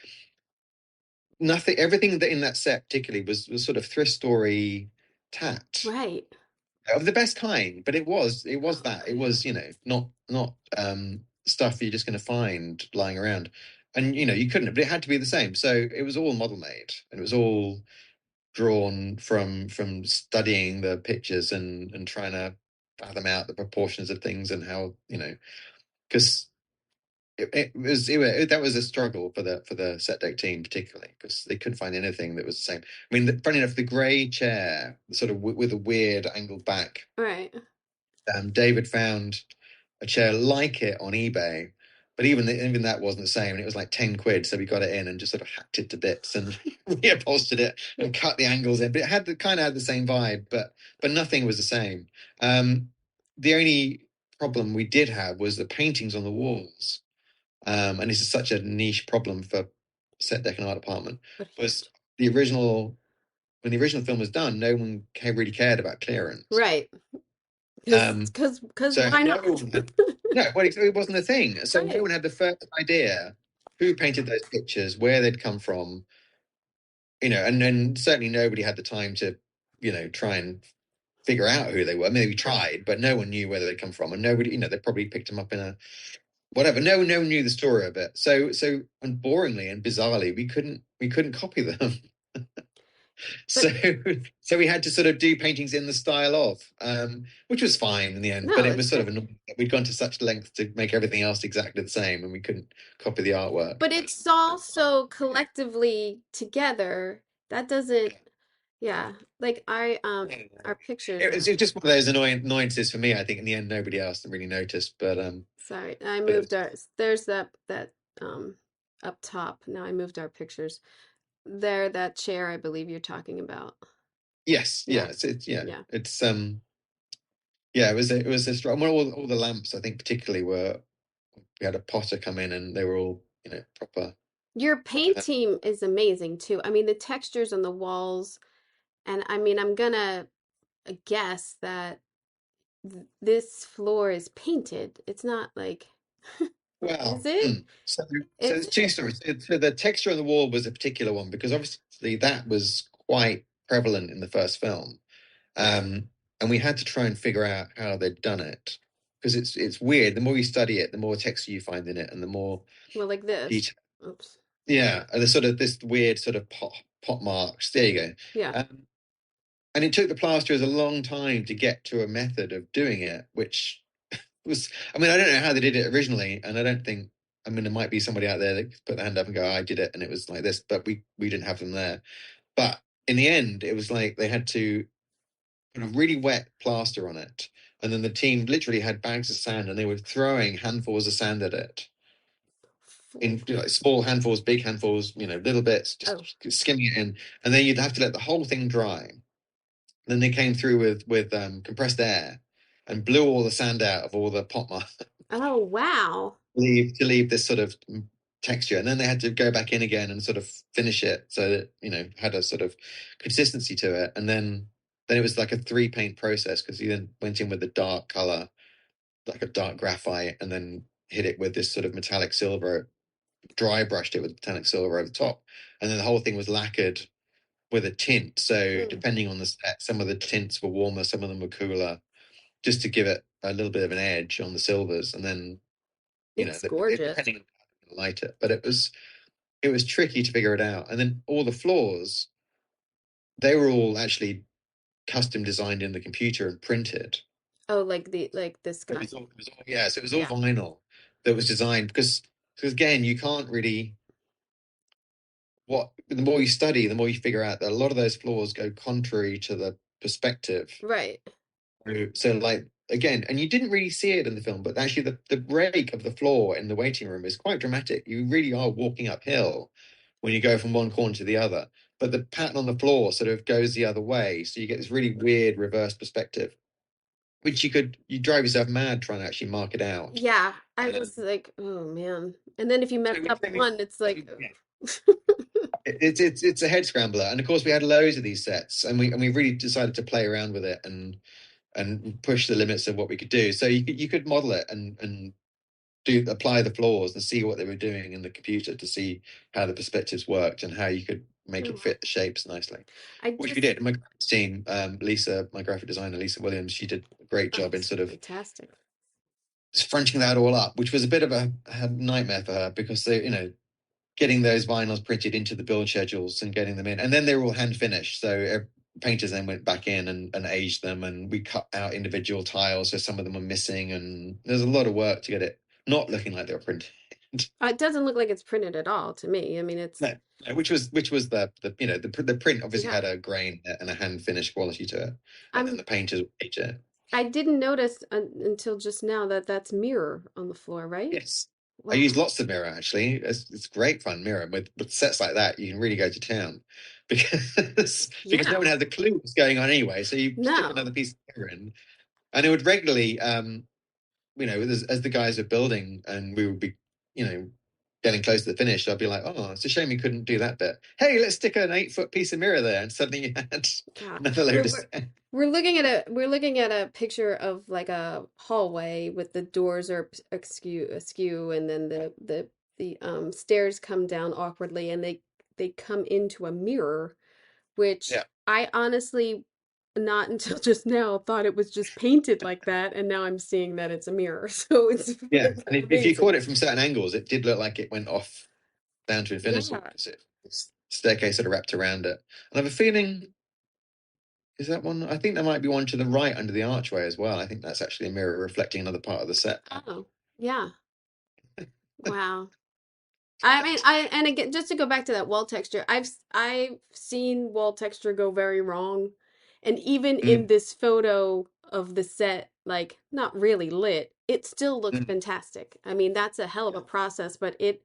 nothing. Everything that in that set particularly was sort of thrift story tat right. of the best kind, but it was Oh, that it was not stuff you're just going to find lying around, and you couldn't, but it had to be the same. So it was all model made, and it was all drawn from studying the pictures and trying to fathom out the proportions of things and how because that was a struggle for the set deck team particularly because they couldn't find anything that was the same. I mean, funny enough, the grey chair, sort of with a weird angled back, right. David found a chair like it on eBay, but even that wasn't the same, and it was like 10 quid. So we got it in and just sort of hacked it to bits and reupholstered it and cut the angles in. But it kind of had the same vibe, but nothing was the same. The only problem we did have was the paintings on the walls, and this is such a niche problem for set deck and art department, But was the original when the original film was done, no one really cared about clearance. right. Um, Because so why no not? one had, no, well, it wasn't a thing. So no Right. one had the first idea who painted those pictures, where they'd come from, and then certainly nobody had the time to, try and figure out who they were. I mean, we tried, but no one knew where they'd come from, and nobody, they probably picked them up in a whatever. No one knew the story of it. So, and boringly and bizarrely, we couldn't copy them. So, But so we had to sort of do paintings in the style of, which was fine in the end. But no, it it's was sort of good. annoying that we'd gone to such length to make everything else exactly the same, and we couldn't copy the artwork. But it's all so collectively together. That doesn't, yeah. Like our pictures It was just one of those annoyances for me. I think in the end, nobody else really noticed. sorry, I But it moved was, there's that um up top. Now I moved our pictures. There, that chair I believe you're talking about. yes, yeah, Yeah. Yeah. it's yeah, it was a strong. Well, all the lamps, I think, particularly were. We had a potter come in, and they were all proper. Your paint team is amazing too. I mean, the textures on the walls, and I mean, I'm gonna guess that this floor is painted. It's not like, is Well, it? so Is there's two it? stories. So the texture on the wall was a particular one because obviously that was quite prevalent in the first film, and we had to try and figure out how they'd done it because it's weird. The more you study it, the more texture you find in it, and the more Well, like this. detail. Oops. Yeah, and the sort of this weird sort of pot marks. There you go. Yeah. And it took the plasterers a long time to get to a method of doing it, which was, I mean, I don't know how they did it originally, and I don't think, I mean, there might be somebody out there that could put their hand up and go, I did it, and it was like this, but we didn't have them there. But in the end, it was like they had to put a really wet plaster on it, and then the team literally had bags of sand, and they were throwing handfuls of sand at it in small handfuls, big handfuls, little bits, Oh, just skimming it in, and then you'd have to let the whole thing dry. Then they came through with compressed air and blew all the sand out of all the pot marks oh, wow. to leave this sort of texture, and then they had to go back in again and sort of finish it so that had a sort of consistency to it, and then it was like a three paint process because he then went in with the dark color, like a dark graphite, and then hit it with this sort of metallic silver, dry brushed it with metallic silver over the top, and then the whole thing was lacquered with a tint. So Mm, depending on the set, some of the tints were warmer, some of them were cooler, just to give it a little bit of an edge on the silvers, and then it's gorgeous. depending on how you light it. But it was tricky to figure it out. And then all the floors, they were all actually custom designed in the computer and printed. Oh, like this It kind. was all, it was all yeah, so it was all Yeah. vinyl that was designed because again, you can't really the more you study, the more you figure out that a lot of those floors go contrary to the perspective. Right. So like again, and you didn't really see it in the film, but actually the break of the floor in the waiting room is quite dramatic. You really are walking uphill when you go from one corner to the other. But the pattern on the floor sort of goes the other way. So you get this really weird reverse perspective, which you drive yourself mad trying to actually mark it out. Yeah. I Um, was like, oh man. And then if you mess so we, up so we, one, it's so like, we- yeah. It's a head scrambler, and of course we had loads of these sets, and we really decided to play around with it and push the limits of what we could do. So you could model it and apply the flaws and see what they were doing in the computer to see how the perspectives worked and how you could make it oh, fit the shapes nicely, I which we just, did. My graphics team, Lisa, my graphic designer Lisa Williams, she did a great oh, job in it's sort of fantastic. crunching that all up, which was a bit of a nightmare for her because they, getting those vinyls printed into the build schedules and getting them in. And then they were all hand finished. So painters then went back in and aged them, and we cut out individual tiles. So some of them were missing, and there's a lot of work to get it not looking like they were printed. It doesn't look like it's printed at all to me. I mean, it's, No, no, which was the print obviously yeah. had a grain and a hand finished quality to it, and then I'm, the painters aged it. I didn't notice until just now that that's mirror on the floor, right? Yes. I Wow. use lots of mirror actually. It's great fun mirror with sets like that. You can really go to town because no Yeah. one had the clue what's going on anyway. So you stick No. another piece of mirror in, and it would regularly, as the guys were building, and we would be, you know, getting close to the finish, I'd be like, oh, it's a shame you couldn't do that bit. Hey, let's stick an 8-foot piece of mirror there, and suddenly you had God. another load of We're looking at a picture of like a hallway with the doors are askew, and then the stairs come down awkwardly, and they come into a mirror, which yeah, I honestly, not until just now, thought it was just painted like that, and now I'm seeing that it's a mirror. So it's yeah. And if you caught amazing. it from certain angles, it did look like it went off down to infinity Yeah. because it's staircase sort of wrapped around it. And I have a feeling, is that one? I think there might be one to the right under the archway as well. I think that's actually a mirror reflecting another part of the set. Oh, yeah. Wow. I mean, and again, just to go back to that wall texture, I've seen wall texture go very wrong, and even in Mm, this photo of the set, like not really lit, it still looks mm. fantastic. I mean, that's a hell of a process, but it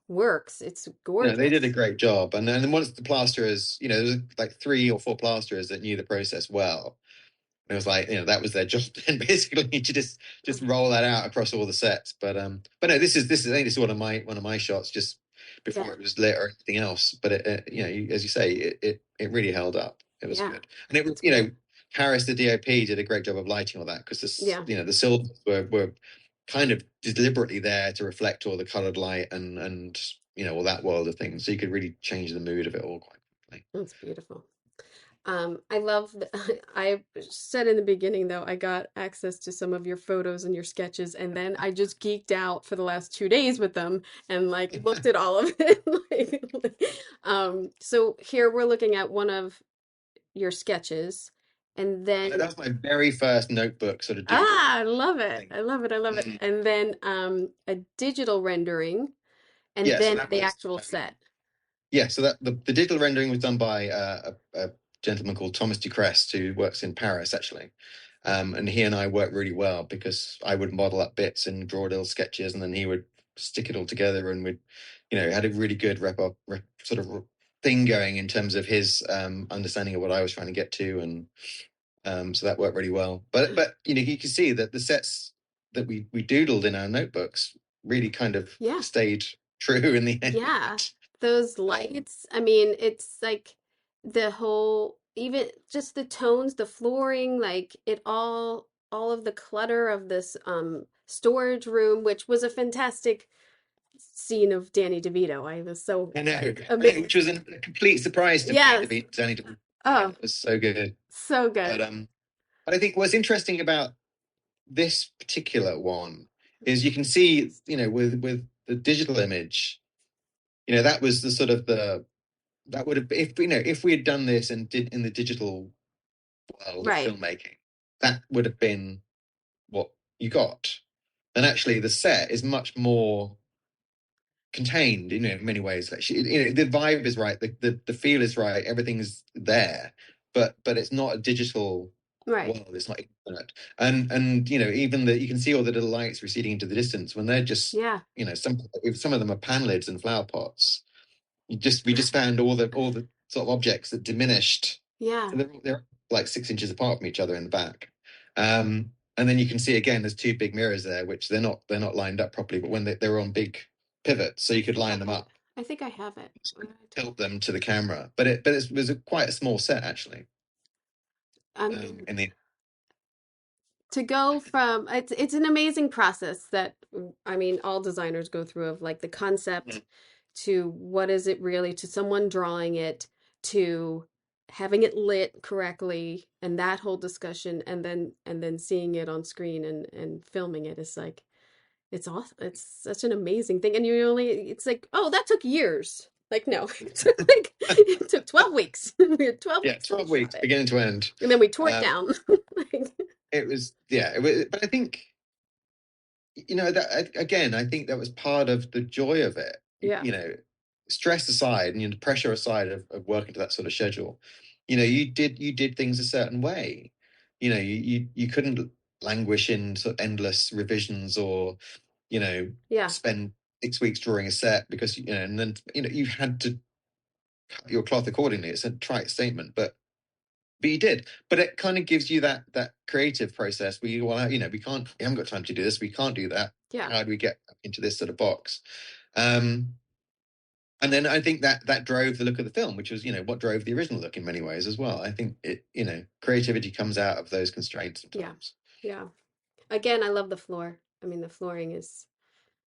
works. It's No, they did a gorgeous. great job. And then once the plasterers, there was like 3 or 4 plasterers that knew the process well. And it was like, that was their job then basically to just roll that out across all the sets. But no, I think this is one of my shots just before Yeah, it was lit or anything else. But as you say, it really held up. It was yeah, good. And it was, that's great. Harris, the DOP, did a great job of lighting all that because Yeah, the silvers were kind of deliberately there to reflect all the colored light and all that world of things. So you could really change the mood of it all quite quickly. that's beautiful. I love I said in the beginning though, I got access to some of your photos and your sketches, and then I just geeked out for the last 2 days with them and like looked at all of it. So here we're looking at one of your sketches, and That then was my very first notebook sort of doodle I love it. thing. I love it. I love it. Mhm. And then a digital rendering, and Yeah, so then that the was actual set. yeah. So that the digital rendering was done by a gentleman called Thomas Ducrest who works in Paris actually, and he and I worked really well because I would model up bits and draw little sketches, and then he would stick it all together, and we'd had a really good sort of thing going in terms of his understanding of what I was trying to get to, and so that worked really well. But you can see that the sets that we doodled in our notebooks really kind of Yeah. stayed true in the end. Yeah, those Um, lights. I mean, it's like the whole, even just the tones, the flooring, like it all of the clutter of this storage room, which was a fantastic scene of Danny DeVito. I was so I know, like which was amazed. a complete surprise to me. To Yes. be Danny Oh, it was so good. so But good. but I think what's interesting about this particular one is you can see, with the digital image, that was the sort of the that would have if we had done this and did in the digital world of Right. filmmaking, that would have been what you got. And actually, the set is much more contained, in many ways. Like the vibe is right, the feel is right, everything's there, but it's not a digital Right. world. It's not internet, and even you can see all the little lights receding into the distance when they're just Yeah. some of them are pan lids and flower pots. We just found all the sort of objects that diminished. Yeah. So they're like 6 inches apart from each other in the back. And then you can see again, there's 2 big mirrors there, which they're not lined up properly, but when they're on big pivots, so I you could think I line them have it. up, I think I have it. Where did I tilt them to the camera. It was quite a small set actually. I mean, In the to go from it's an amazing process that I mean all designers go through of like the concept to what is it really to someone drawing it to having it lit correctly and that whole discussion and then seeing it on screen and filming it is like it's awesome. It's such an amazing thing and you only it's like oh that took years. Like no, it took like it took 12 weeks. We had 12 Yeah, weeks and we 12 shot weeks it. beginning to end. And then we tore it Um, down. Like, it was yeah, but I think that again, I think that was part of the joy of it. yeah. Stress aside and pressure aside of working to that sort of schedule, you did things a certain way. You couldn't languish in sort of endless revisions or you know Yeah. spend 6 weeks drawing a set because and then you had to cut your cloth accordingly. It's a trite statement, but you did. But it kind of gives you that creative process where we haven't got time to do this. We can't do that. Yeah. How do we get into this sort of box? Um, and then I think that drove the look of the film, which was, what drove the original look in many ways as well. I think creativity comes out of those constraints Yeah. sometimes. Yeah. Again, I love the floor. I mean, the flooring is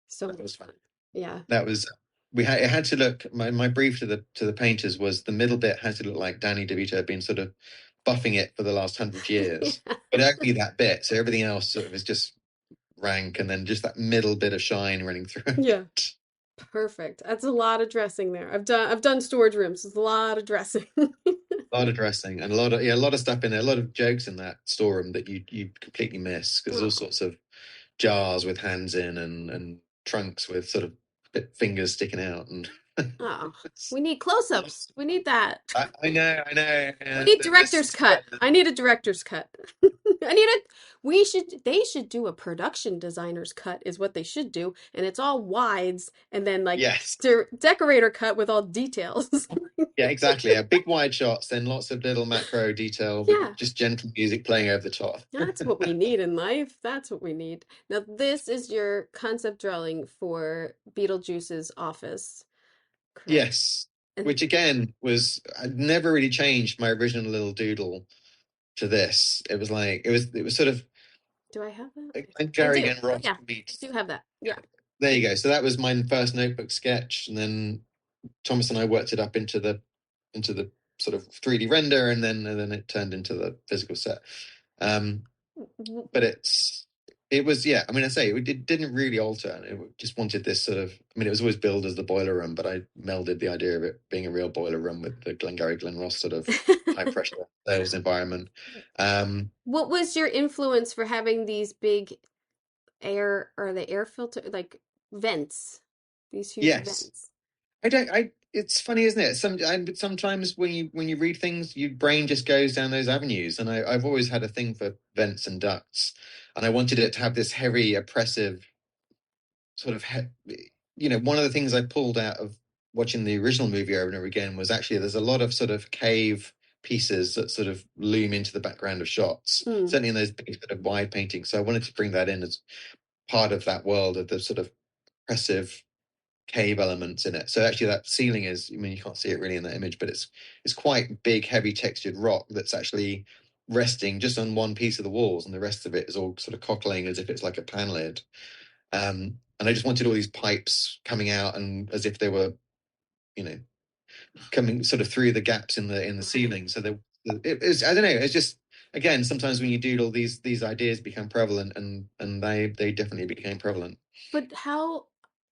so That was much fun. fun. Yeah. That was it had to look. My brief to the painters was the middle bit had to look like Danny DeVito had been sort of buffing it for the last 100 years, Yeah. but only that bit. So everything else sort of is just rank, and then just that middle bit of shine running through Yeah. it. Perfect. That's a lot of dressing there. I've done storage rooms. It's a lot of dressing. A lot of dressing and a lot of stuff in there. A lot of jokes in that storeroom that you completely miss because there's all Oh, sorts of jars with hands in and trunks with sort of fingers sticking out and oh. We need close-ups. We need that. I know, I know. We Yeah, need this director's is fun. cut. I need a director's cut. I need a they should do a production designer's cut is what they should do, and it's all wides and then like Yes. decorator cut with all details. Yeah, exactly. Yeah, big wide shots, then lots of little macro detail Yeah. with just gentle music playing over the top. That's what we need in life. That's what we need. Now, this is your concept drawing for Beetlejuice's office, correct? Yes. And Which again I'd never really changed my original little doodle to this. It was sort of do I have that? like I Gary do. and Ross Yeah, I meets. do have that. Yeah. There you go. So that was my first notebook sketch, and then Thomas and I worked it up into the sort of 3D render, and then it turned into the physical set. Um, W- but it was, yeah. I mean, I say it didn't really alter. It just wanted this sort of. I mean, it was always billed as the boiler room, but I melded the idea of it being a real boiler room with the Glengarry Glen Ross sort of high pressure sales environment. Um, What was your influence for having these big air or the air filter like vents? These huge yes, vents. I don't. It's funny, isn't it? Sometimes when you read things, your brain just goes down those avenues. And I've always had a thing for vents and ducts, and I wanted it to have this heavy, oppressive sort of. One of the things I pulled out of watching the original movie over and over again was actually there's a lot of sort of cave pieces that sort of loom into the background of shots, Hmm. certainly in those big sort of wide paintings. So I wanted to bring that in as part of that world of the sort of oppressive cave elements in it. So actually that ceiling is, I mean, you can't see it really in that image, but it's quite big, heavy textured rock that's actually resting just on one piece of the walls, and the rest of it is all sort of cockling as if it's like a pan lid. And I just wanted all these pipes coming out and as if they were, you know, coming sort of through the gaps in the Right. ceiling. So it was, I don't know, it's just again, sometimes when you doodle these ideas become prevalent, and they definitely became prevalent. But how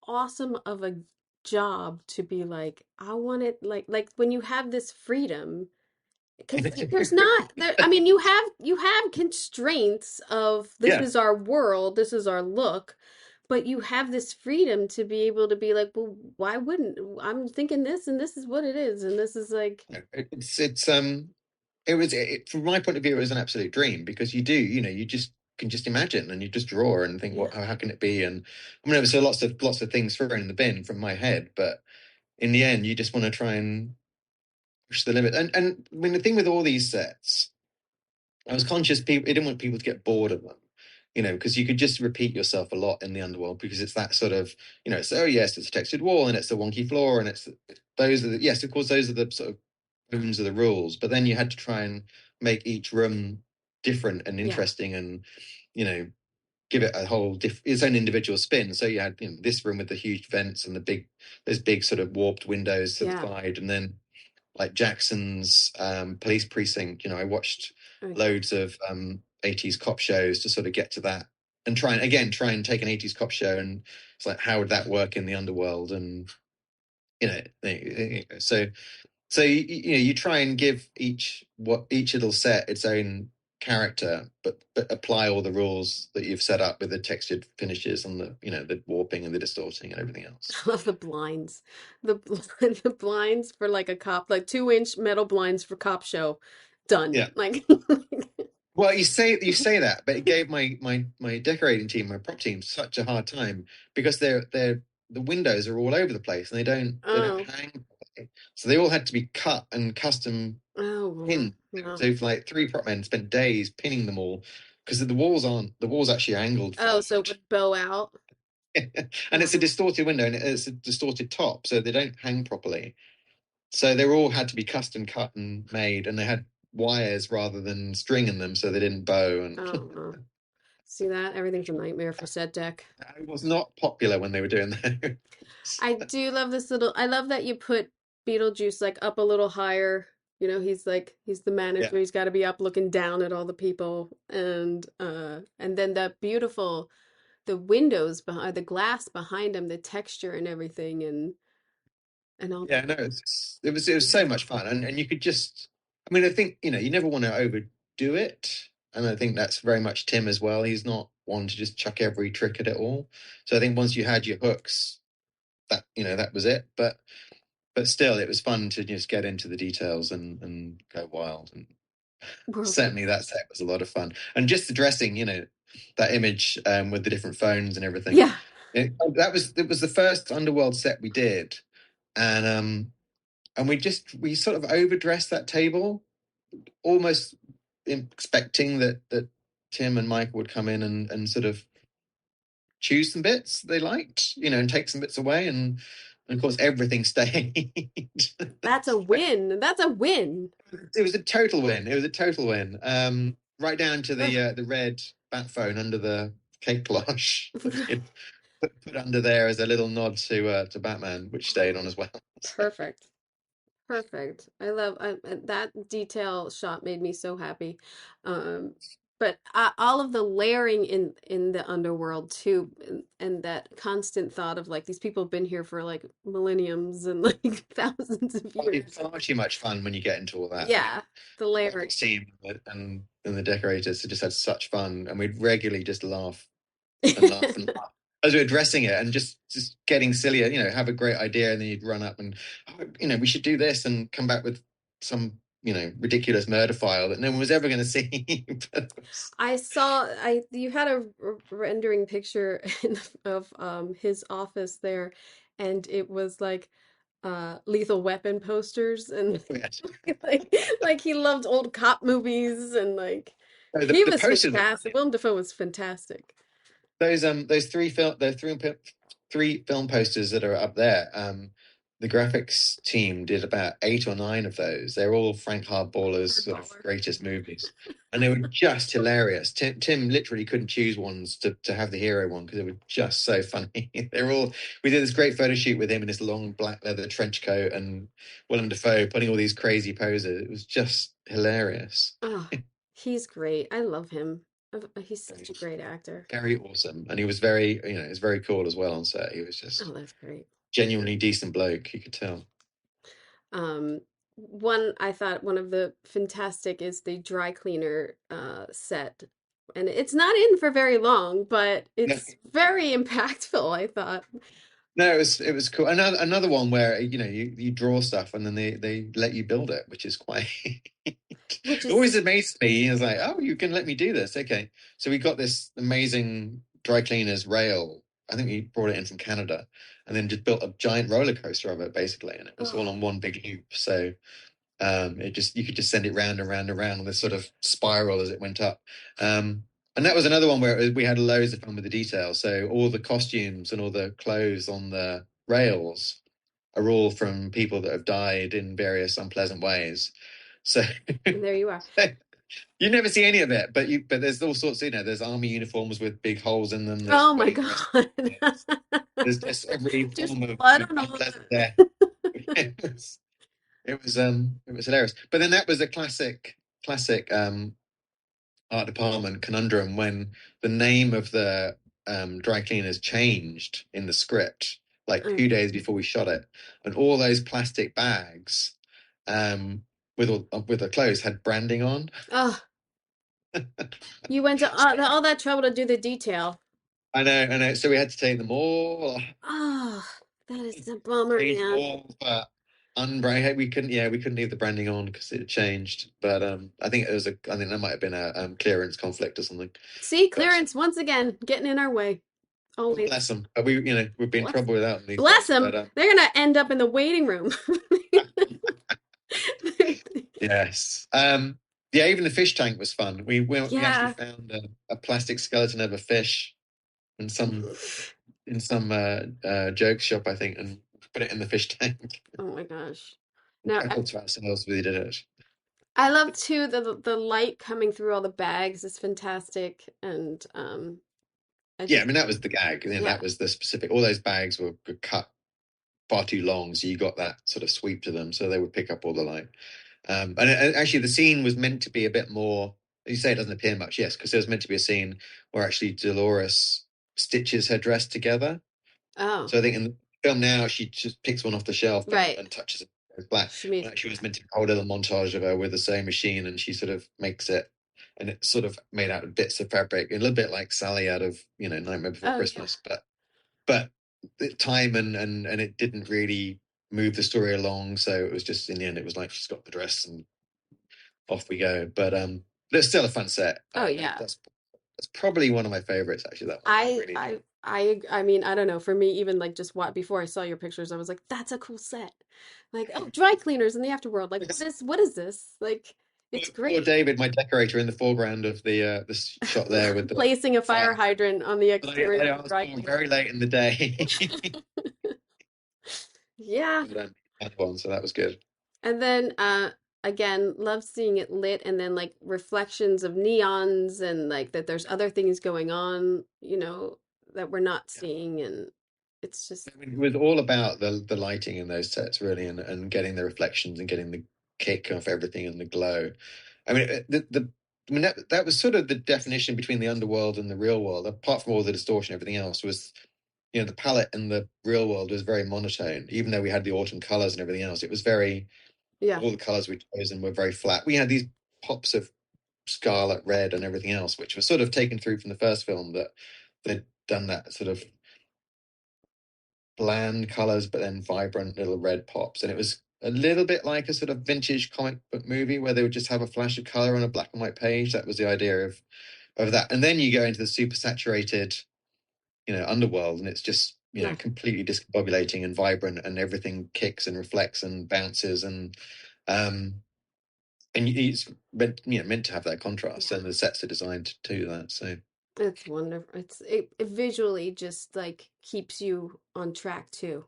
awesome of a job to be like, I want it like when you have this freedom, because there's not there, I mean, you have constraints of this Yeah. is our world, this is our look, but you have this freedom to be able to be like, well, why wouldn't I'm thinking this and this is what it is and this is like From my point of view, it was an absolute dream because you just can just imagine and you just draw and think, yeah, what, how can it be? And I mean, there was so lots of things thrown in the bin from my head, but in the end, you just want to try and push the limit. And I mean, the thing with all these sets, I was conscious I didn't want people to get bored of them. Because you could just repeat yourself a lot in the underworld because it's that sort of, oh yes, it's a textured wall and it's a wonky floor and yes, of course, those are the sort of bones of the rules. But then you had to try and make each room different and yeah, interesting and, you know, give it a whole its own individual spin. So you had, this room with the huge vents and those big sort of warped windows to the yeah. side, and then like Jackson's police precinct. I watched Oh, yeah. loads of 80s cop shows to sort of get to that and try and take an 80s cop show, and it's like, how would that work in the underworld? And so you try and give each little set its own character, but apply all the rules that you've set up with the textured finishes and the warping and the distorting and everything else. I love the blinds. The blinds for like a cop, like 2-inch metal blinds for cop show. Done. Yeah. Like Well, you say that, but it gave my decorating team, my prop team, such a hard time because the windows are all over the place and they don't oh, hang properly. So they all had to be cut and custom oh, pinned. yeah. So like three prop men spent days pinning them all because the walls actually angled Oh, so it forward. would bow out. And it's a distorted window and it's a distorted top, so they don't hang properly. So they all had to be custom cut and made, and they had wires rather than string in them, so they didn't bow. And Oh, no. See that? Everything's a nightmare for set deck. it was not popular when they were doing those. I do love this little, I love that you put Beetlejuice like up a little higher. You know, he's the Yeah, manager. He's got to be up looking down at all the people. And then that beautiful the windows behind the glass behind him, the texture and everything and all yeah, no, it was so much fun, and you could just, I mean, I think you never want to overdo it, and I think that's very much Tim as well. He's not one to just chuck every trick at it all. So I think once you had your hooks, that was it. But still, it was fun to just get into the details and go wild. And world. certainly that set was a lot of fun. And just the dressing, that image with the different phones and everything. Yeah. It was the first Underworld set we did, and we sort of overdressed that table, almost expecting that Tim and Michael would come in and sort of choose some bits they liked, and take some bits away, and of course everything stayed. That's a win. That's a win. It was a total win. It was a total win. Right down to the red bat phone under the cake cloche. Put under there as a little nod to Batman, which stayed on as well. Perfect. Perfect. I love that detail shot made me so happy. But all of the layering in the underworld too, and that constant thought of like these people have been here for like millenniums and like thousands of years. It's far too much fun when you get into all that. Yeah, the The layering. graphics team and the decorators just had such fun, and we'd regularly just laugh and laugh and laugh as we were dressing it, and just getting sillier. Have a great idea, and then you'd run up and we should do this, and come back with some ridiculous murder file that no one was ever going to see. You had a rendering picture of his office there, and it was like Lethal Weapon posters and like he loved old cop movies and like No, he the was posters, fantastic. Willem Dafoe was fantastic. those three film posters that are up there. The graphics team did about 8 or 9 of those. They're all Frank Hardballer's sort of greatest movies, and they were just hilarious. Tim literally couldn't choose ones to have the hero one because they were just so funny. We did this great photo shoot with him in this long black leather trench coat, and Willem Dafoe putting all these crazy poses. It was just hilarious. Oh, he's great. I love him. He's such a great actor. Very awesome, and he was very, it was very cool as well on set. He was just Oh, that's great. genuinely decent bloke. You could tell. I thought one of the fantastic is the dry cleaner set. And it's not in for very long, but No, it's very impactful, I thought. no, it was cool. Another one where you draw stuff and then they let you build it, which is quite. Which It always is amazed me. He was like, "Oh, you can let me do this, okay?" So we got this amazing dry cleaners rail. I think we brought it in from Canada, and then just built a giant roller coaster of it, basically, and it was all on one big loop. So you could just send it round and round and round on this sort of spiral as it went up. And that was another one where we had loads of fun with the details. So all the costumes and all the clothes on the rails are all from people that have died in various unpleasant ways. So there you are. you never see any of it, but there's all sorts. There's army uniforms with big holes in them. Oh my God. There's just every Just form of blood on all unpleasant death. It was hilarious. But then that was a classic art department conundrum when the name of the dry cleaners changed in the script like 2 days before we shot it, and all those plastic bags with the clothes had branding on. Oh, you went to all that trouble to do the detail. I know. So we had to take them all. Oh, that is a bummer, man. But we couldn't leave the branding on because it had changed. But I think there might have been a clearance conflict or something. See, clearance once again getting in our way. Always. Bless them. But we've been in trouble with that. Bless them. They're gonna end up in the waiting room. Yes. Yeah, even the fish tank was fun. We actually found a plastic skeleton of a fish and some in some joke shop, I think, and put it in the fish tank. Oh my gosh. We Now, chuckled to ourselves we did it. I love too the light coming through all the bags is fantastic, and I Yeah, I just mean that was the gag. yeah. That was the specific. All those bags were cut far too long, so you got that sort of sweep to them, so they would pick up all the light. And actually, the scene was meant to be a bit more. You say it doesn't appear much, yes, because there was meant to be a scene where actually Dolores stitches her dress together. Oh, So I think in the film now, she just picks one off the shelf right. and touches it. It's black. She made But actually, yeah. was meant to be a whole little montage of her with the sewing machine, and she sort of makes it, and it's sort of made out of bits of fabric, a little bit like Sally out of Nightmare Before Oh yeah. Christmas, but the time and it didn't really move the story along. So it was just in the end, it was like she's got the dress and off we go. But it's still a fun set. Oh yeah. That's probably one of my favorites. Actually, that one I I really I I mean, I don't know. For me, even like just what before I saw your pictures, I was like, that's a cool set. Like, oh, dry cleaners in the afterworld. Like, like. what is this? Like, it's Poor great. David, my decorator, in the foreground of the shot there with the Placing a fire fire. hydrant on the But exterior of I the was dry born cleaner. very late in the day. Yeah. But, had one, so that was good. And then again, love seeing it lit and then like reflections of neons and like that there's other things going on, that we're not Yeah. seeing and it's just I mean, it was all about the lighting in those sets, really, and getting the reflections and getting the kick off everything and the glow. I mean, that was sort of the definition between the underworld and the real world. Apart from all the distortion, everything else was, the palette in the real world was very monotone. Even though we had the autumn colors and everything else, it was very yeah. all the colors we'd chosen were very flat. We had these pops of scarlet, red, and everything else, which was sort of taken through from the first film that they'd done that sort of bland colors, but then vibrant little red pops. And it was a little bit like a sort of vintage comic book movie where they would just have a flash of color on a black and white page. That was the idea of that. And then you go into the super saturated, underworld, and it's just Yeah. completely discombobulating and vibrant, and everything kicks and reflects and bounces um and it's meant to have that contrast, Yeah. and the sets are designed to do that. So It's wonderful. It visually just like keeps you on track too.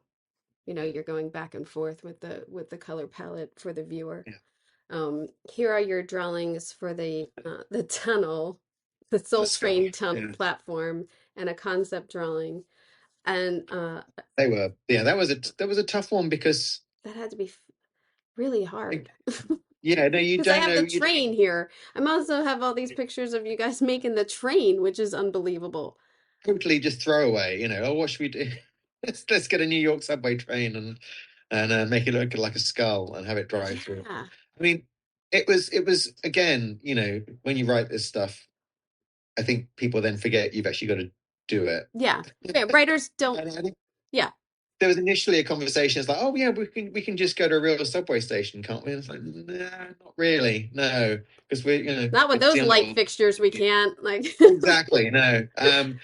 You're going back and forth with the color palette for the viewer. yeah, Here are your drawings for the tunnel, the the Soul sky. Train tunnel Yeah, platform, and a concept drawing. And they were. Yeah, that was a tough one because that had to be really I, hard yeah, no, you because I don't have know. the You train here. I also have all these pictures of you guys making the train, which is unbelievable. totally just throw away. Oh, what should we do? Let's get a New York subway train and make it look like a skull and have it drive through. Yeah, I mean, it was again. When you write this stuff, I think people then forget you've actually got to do it. yeah, yeah. Writers don't. And I think Yeah, there was initially a conversation. It's like, oh yeah, we can just go to a real subway station, can't we? And it's like, nah, not really, no, because not with it's the those light underworld. fixtures. We can't like. Exactly, no.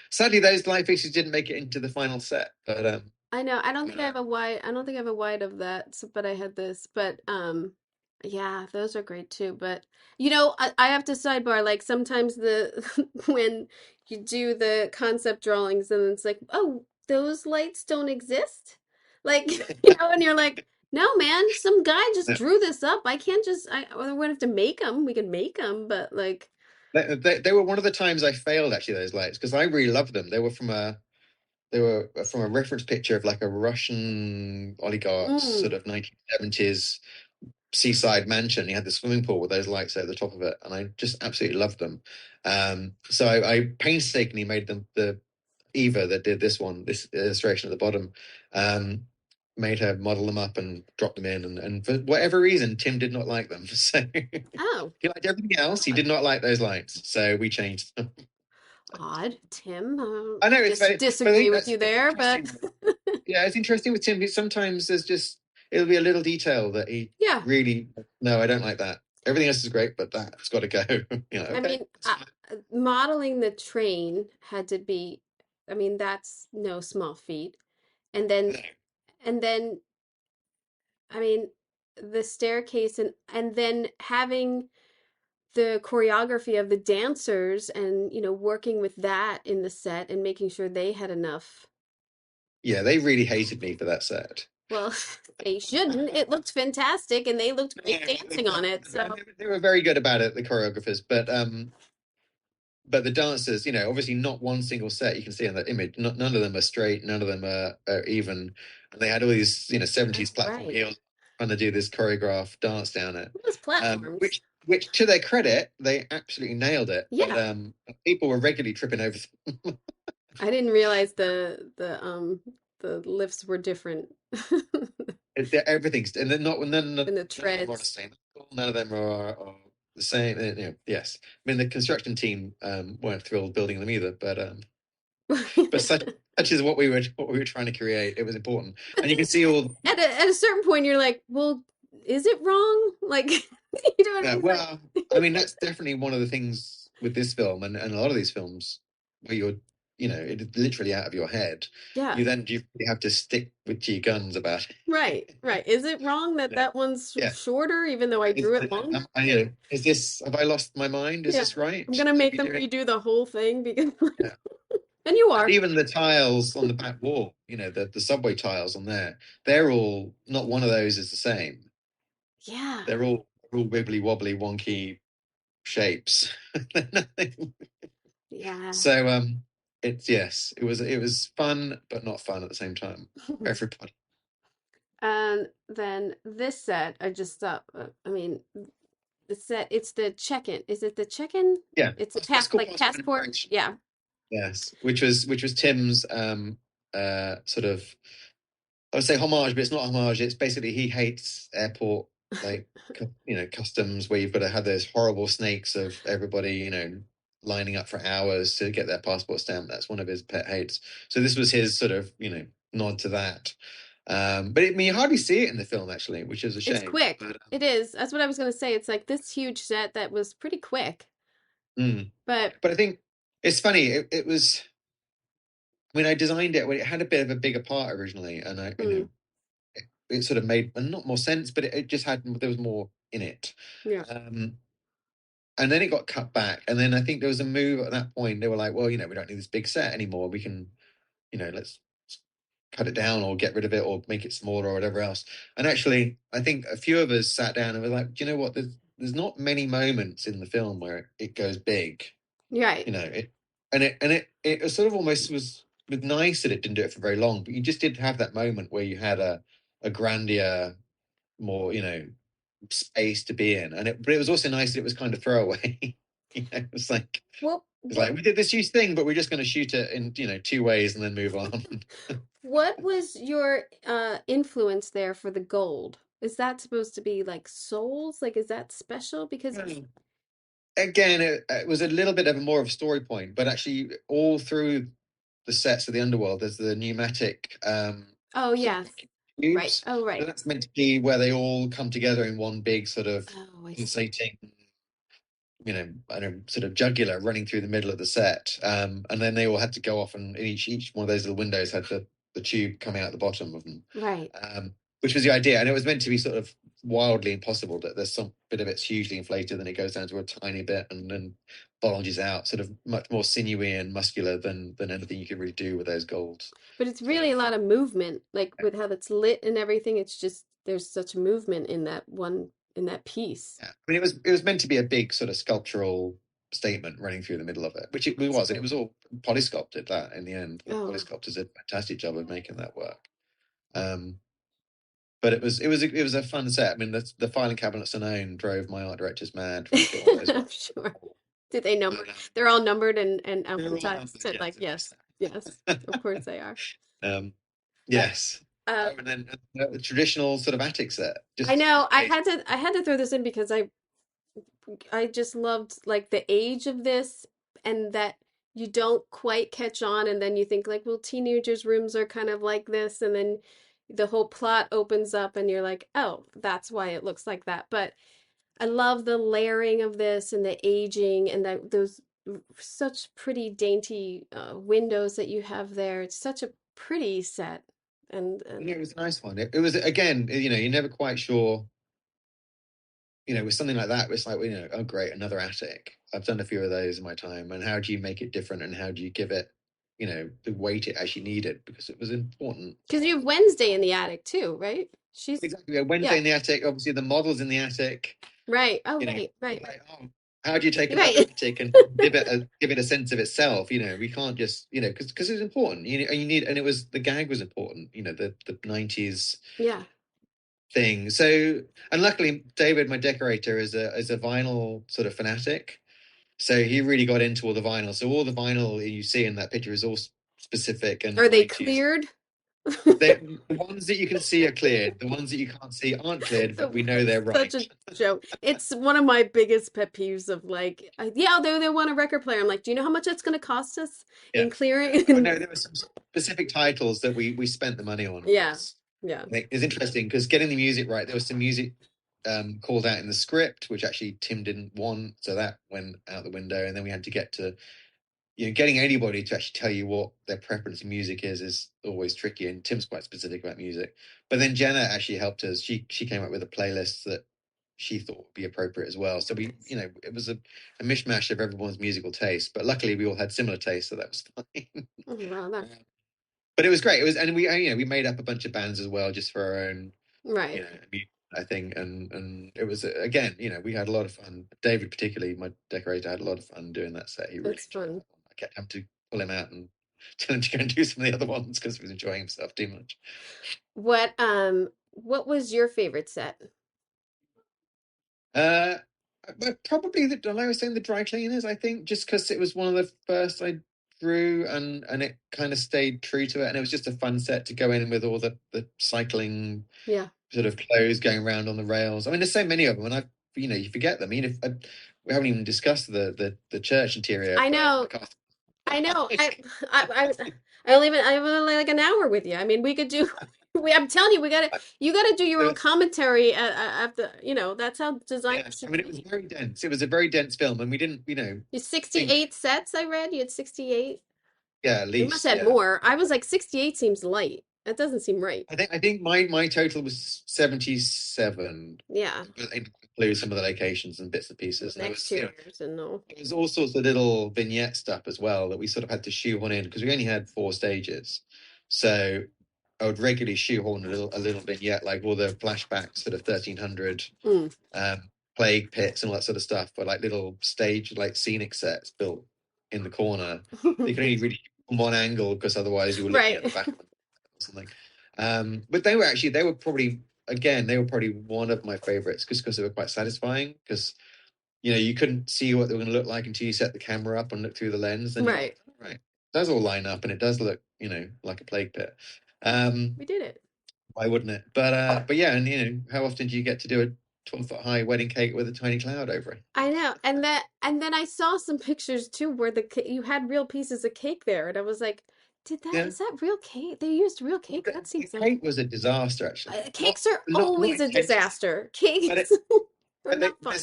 Sadly, those light fixtures didn't make it into the final set, but I know. I don't think I uh, have a wide. I don't think I have a wide of that, but I had this. But yeah, those are great too. But I have to sidebar. Like sometimes when you do the concept drawings, and it's like, oh, those lights don't exist. Like and you're like, no, man, some guy just no. drew this up. I can't just. We would have to make them. We could make them, but like, They were one of the times I failed actually those lights because I really loved them. They were from a reference picture of like a Russian oligarch's mm, sort of 1970s seaside mansion. He had the swimming pool with those lights over the top of it, and I just absolutely loved them. So I painstakingly made them the Eva that did this illustration at the bottom, um, made her model them up and drop them in, and for whatever reason, Tim did not like them. So oh, he liked everything else. He odd, did not like those lights, so we changed them. odd, Tim. I know it's very, but I Disagree think with that's you it's there, but interesting. Yeah, it's interesting with Tim. Sometimes it'll be a little detail that he yeah. really no, I don't like that. Everything else is great, but that's got to go. I Okay. mean, modeling the train had to be, I mean, that's no small feat. And then, and then, I mean, the staircase and then having the choreography of the dancers and, working with that in the set and making sure they had enough. Yeah, they really hated me for that set. Well, they shouldn't. It looked fantastic, and they looked great dancing on it. So They were very good about it, the choreographers, but the dancers, obviously not one single set you can see on that image. None of them are straight, none of them are even, and they had all these 70s platform right. heels trying to do this choreographed dance down it, Those platforms. which to their credit, they absolutely nailed it. Yeah. But people were regularly tripping over them. I didn't realize the lifts were different. Everything's, and they're not none of And the none of them are the treads. same. None of them are the same. Yes, I mean the construction team weren't thrilled building them either, but such is what we were trying to create. It was important, But and you can then see all. at a certain point, you're like, well, is it wrong? Like, you know what I Yeah, mean? well, I mean that's definitely one of the things with this film and a lot of these films where it's literally out of your head. Yeah. You really have to stick with your guns about it. Right, right. Is it wrong that Yeah. that one's Yeah. shorter, even though I drew it long? Is this, have I lost my mind? Is Yeah. this right? I'm gonna Should make we them do it? redo the whole thing because, Yeah. and you And are. even the tiles on the back wall, the subway tiles on there, they're all, not one of those is the same. Yeah. They're all wibbly wobbly, wonky shapes. Yeah. So yes, it was fun, but not fun at the same time. Everybody. And then this set, I just thought, I mean, the set, it's the check-in. Is it the check-in? Yeah. It's a Classical like passport passport. interaction. Yeah. Yes. Which was Tim's sort of, I would say homage, but it's not homage. It's basically he hates airport like customs where you've got to have those horrible snakes of everybody lining up for hours to get their passport stamp. That's one of his pet hates. So this was his sort of nod to that. But you hardly see it in the film actually, which is a It's shame. quick. But It is. That's what I was gonna say. It's like this huge set that was pretty quick. mm. But But I think it's funny. It was. I mean, I designed it when it had a bit of a bigger part originally, and mm, it sort of made not more sense, but it just there was more in it. yeah. Um, and then it got cut back, and then I think there was a move at that point. They were like, well, we don't need this big set anymore. We can, let's cut it down or get rid of it or make it smaller or whatever else. And actually, I think a few of us sat down and were like, do you know what? There's not many moments in the film where it goes big. Right. It sort of almost was nice that it didn't do it for very long, but you just did have that moment where you had a grandeur, more space to be in, but it was also nice that it was kind of throwaway. It was like we did this huge thing, but we're just going to shoot it in 2 ways and then move on. What was your influence there for the gold? Is that supposed to be like souls? Like, is that special? Because Again, it was a little bit of more of a story point, but actually all through the sets of the underworld, there's the pneumatic oh yeah, tubes. right. Oh right. So that's meant to be where they all come together in one big sort of pulsating, I don't know, sort of jugular running through the middle of the set. And then they all had to go off, and each one of those little windows had the tube coming out the bottom of them. Right. Which was the idea. And it was meant to be sort of wildly impossible, that there's some bit of it's hugely inflated, then it goes down to a tiny bit and then bulges out, sort of much more sinewy and muscular than anything you could really do with those golds. But it's really a lot of movement, like with how it's lit and everything. It's just there's such movement in that piece. Yeah. I mean, it was meant to be a big sort of sculptural statement running through the middle of it, which it was, and it was all polysculpted. That in the end, the polysculptors did a fantastic job of making that work. But it was a fun set. I mean, the filing cabinets alone drove my art directors mad. I'm sure. Did they number? They're all numbered and alphabetized. So like yes, of course they are. Yes. And then the traditional sort of attic set. I know. I had to throw this in because I just loved like the age of this, and that you don't quite catch on, and then you think like, well, teenagers' rooms are kind of like this, and then the whole plot opens up and you're like, oh, that's why it looks like that. But I love the layering of this and the aging and those such pretty dainty windows that you have there. It's such a pretty set. And it was a nice one. It was, again, you're never quite sure, with something like that, it's like, oh great, another attic. I've done a few of those in my time, and how do you make it different, and how do you give it the weight it actually needed because it was important. Because you have Wednesday in the attic too, right? She's Exactly. Wednesday yeah, in the attic. Obviously, the model's in the attic. right. Oh, You know, right. like, oh, how do you take another Right. attic and give it a sense of itself? We can't just because it's important. You need, and it was the gag was important. The 90s Yeah. thing. So, and luckily, David, my decorator, is a vinyl sort of fanatic. So he really got into all the vinyl. So all the vinyl you see in that picture is all specific and Are they 90s. cleared? The ones that you can see are cleared. The ones that you can't see aren't cleared, but we know they're Such right. a joke. It's one of my biggest pet peeves of like, yeah, they want a record player. I'm like, do you know how much that's going to cost us Yeah. in clearing? Oh, no, there were some specific titles that we spent the money on. Yeah. Yeah. It's interesting because getting the music right, there was some music called out in the script, which actually Tim didn't want, so that went out the window. And then we had to get to getting anybody to actually tell you what their preference in music is always tricky. And Tim's quite specific about music. But then Jenna actually helped us. She came up with a playlist that she thought would be appropriate as well. So it was a mishmash of everyone's musical taste. But luckily, we all had similar tastes, so that was fine. Oh, wow, But it was great. It was, and we made up a bunch of bands as well, just for our own, right. I think, and it was again, we had a lot of fun. David, particularly, my decorator, had a lot of fun doing that set. He really That's enjoyed fun. it. I kept having to pull him out and tell him to go and do some of the other ones because he was enjoying himself too much. What was your favorite set? Uh, but probably like I was saying, the dry cleaners. I think just because it was one of the first I drew, and it kind of stayed true to it, and it was just a fun set to go in with all the cycling Yeah. sort of clothes going around on the rails. I mean, there's so many of them, and you forget them. I mean, if we haven't even discussed the church interior I for know. MacArthur. I know. I only like an hour with you. I mean, we could do. I'm telling you, you gotta do your own commentary at the. That's how design Yeah, I should mean, it was be. very dense. It was a very dense film, and we didn't, You think, 68 sets, I read. You had 68. yeah, at You must least, have had yeah. more. I was like 68 seems light. That doesn't seem right. I think my total was 77, Yeah. but it includes some of the locations and bits and pieces. And Next years and no. there was all sorts of little vignette stuff as well that we sort of had to shoehorn in because we only had 4 stages. So I would regularly shoehorn a little vignette, like all the flashbacks, sort of 1300 Mm. plague pits and all that sort of stuff, but like little stage, like scenic sets built in the corner. They could only really from one angle because otherwise you were looking at the Right. back or something. But they were probably one of my favorites because they were quite satisfying because you couldn't see what they were going to look like until you set the camera up and look through the lens. Then Right. right, it does all line up and it does look like a plague pit. We did it. Why wouldn't it? But yeah, and how often do you get to do a 12-foot high wedding cake with a tiny cloud over it? I know. And then I saw some pictures too where you had real pieces of cake there and I was like, Yeah, is that real cake? They used real cake? That the seems like cake was a disaster actually. cakes are Not always a intentionally, disaster. but Cakes are not fun.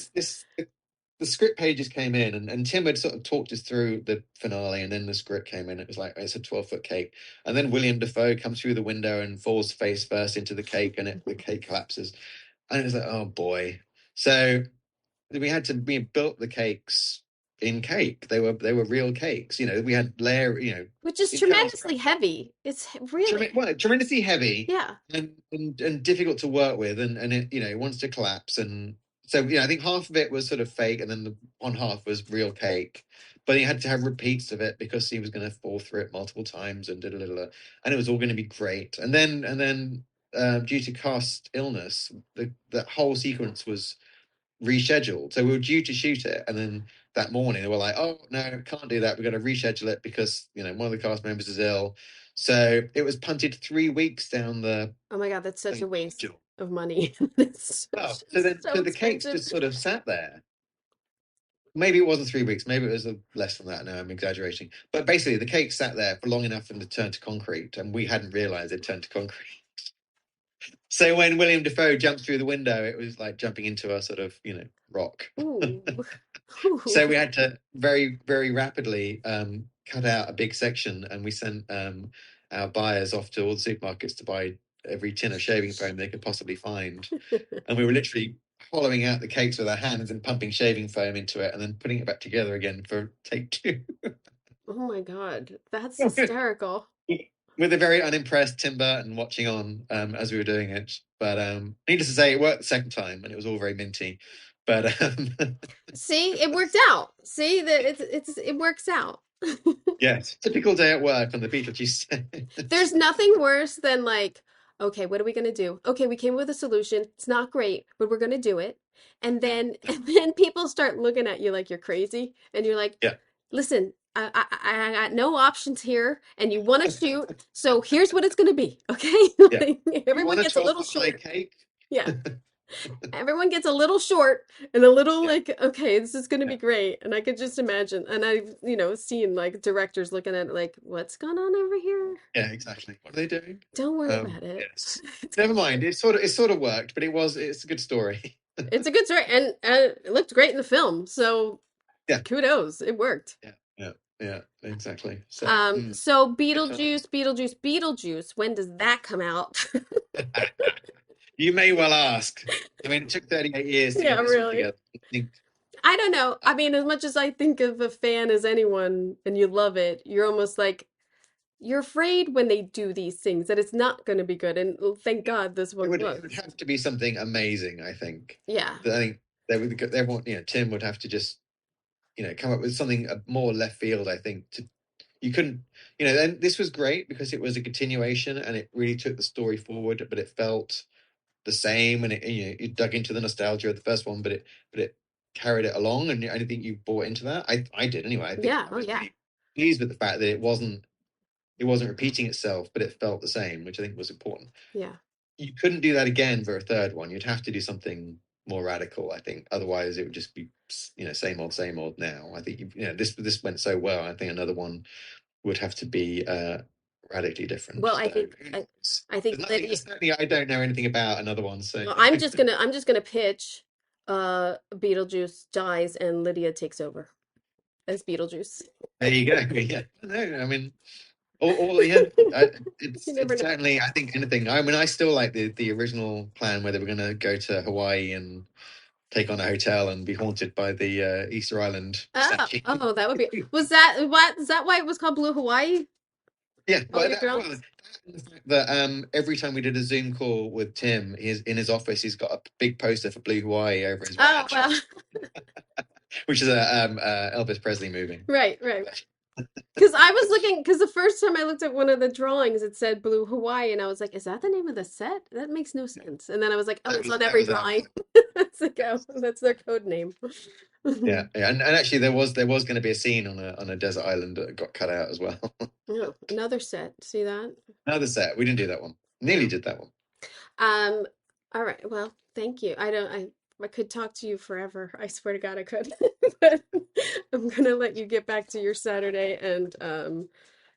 the script pages came in, and Tim had sort of talked us through the finale, and then the script came in. It was like it's a 12-foot cake, and then William Dafoe comes through the window and falls face first into the cake, and the cake collapses, and it was like, oh boy. So we built the cakes in cake. They were real cakes. We had Which is internal tremendously heavy. It's really, tremendously heavy yeah. and difficult to work with, and it wants to collapse. And so I think half of it was sort of fake, and then the one half was real cake. But he had to have repeats of it because he was going to fall through it multiple times and and it was all going to be great. And then due to cast illness, the whole sequence was rescheduled. So we were due to shoot it, and then that morning they were like, "Oh no, can't do that. We're going to reschedule it because one of the cast members is ill." So it was punted 3 weeks down the Oh my God, that's such a waste schedule. of money. It's Oh, so so the cakes expensive. just sort of sat there. Maybe it wasn't 3 weeks. Maybe it was less than that. No, I'm exaggerating. But basically, the cake sat there for long enough for them to turn to concrete, and we hadn't realised it turned to concrete. So when William Dafoe jumped through the window, it was like jumping into a sort of rock. Ooh. So we had to very, very rapidly cut out a big section, and we sent our buyers off to all the supermarkets to buy every tin of shaving foam they could possibly find. And we were literally hollowing out the cakes with our hands and pumping shaving foam into it and then putting it back together again for take 2. Oh my God, that's hysterical. With a very unimpressed Tim Burton watching on as we were doing it. But needless to say, it worked the second time, and it was all very minty. But See, it worked out. See that it works out. yes, typical day at work on the Beetlejuice set. There's nothing worse than like, okay, what are we gonna do? Okay, we came up with a solution. It's not great, but we're gonna do it. And then people start looking at you like you're crazy, and you're like, Yeah, listen, I got no options here, and you want to shoot, so here's what it's gonna be, okay? yeah. Like, You everyone want a gets a little 12 pie short. cake? Yeah. Everyone gets a little short and a little Yeah, like, okay, this is going to yeah, be great. And I could just imagine. And I've, seen like directors looking at it like, what's going on over here? yeah, exactly. What are they doing? Don't worry about it. Yes. Never mind. It sort of worked, but it's a good story. It's a good story. And it looked great in the film. So Yeah, kudos. It worked. yeah, yeah, yeah, exactly. So, So good film. Beetlejuice, when does that come out? You may well ask. I mean, it took 38 years to Yeah, get this all really. together. I don't know. I mean, as much as I think of a fan as anyone and you love it, you're almost like, you're afraid when they do these things that it's not going to be good. And thank God this It one would, was. it would have to be something amazing, I think. Yeah. I think everyone, Tim would have to just, come up with something more left field, I think. You couldn't, and this was great because it was a continuation and it really took the story forward, but it felt the same, and it dug into the nostalgia of the first one, but it carried it along, and I think you bought into that. I did anyway. I think Yeah. I Oh, was yeah. really pleased with the fact that it wasn't repeating itself, but it felt the same, which I think was important. Yeah. You couldn't do that again for a third one. You'd have to do something more radical, I think. Otherwise, it would just be same old now. I think this went so well. I think another one would have to be radically different. Well, So, I think Lydia, certainly I don't know anything about another one. So well, I'm just gonna pitch Beetlejuice dies and Lydia takes over as Beetlejuice. there you go. Yeah, no, I mean, yeah, it's You never know. certainly. I think anything. I mean, I still like the original plan where they were going to go to Hawaii and take on a hotel and be haunted by the Easter Island statue. Oh, that would be. Was that what? Is that why it was called Blue Hawaii? Yeah, All but your drums? the fact that every time we did a Zoom call with Tim, in his office, he's got a big poster for Blue Hawaii over his Oh, badge, well, which is a Elvis Presley movie. right. Because I was looking, because the first time I looked at one of the drawings, it said Blue Hawaii, and I was like, is that the name of the set? That makes no sense. And then I was like, oh, it's on every drawing. It's like, oh, that's their code name. Yeah, and actually there was going to be a scene on a desert island that got cut out as well. Oh, another set. See that? Another set. We didn't do that one. Nearly did that one. All right. Well, thank you. I could talk to you forever. I swear to God, I could. But I'm gonna let you get back to your Saturday, and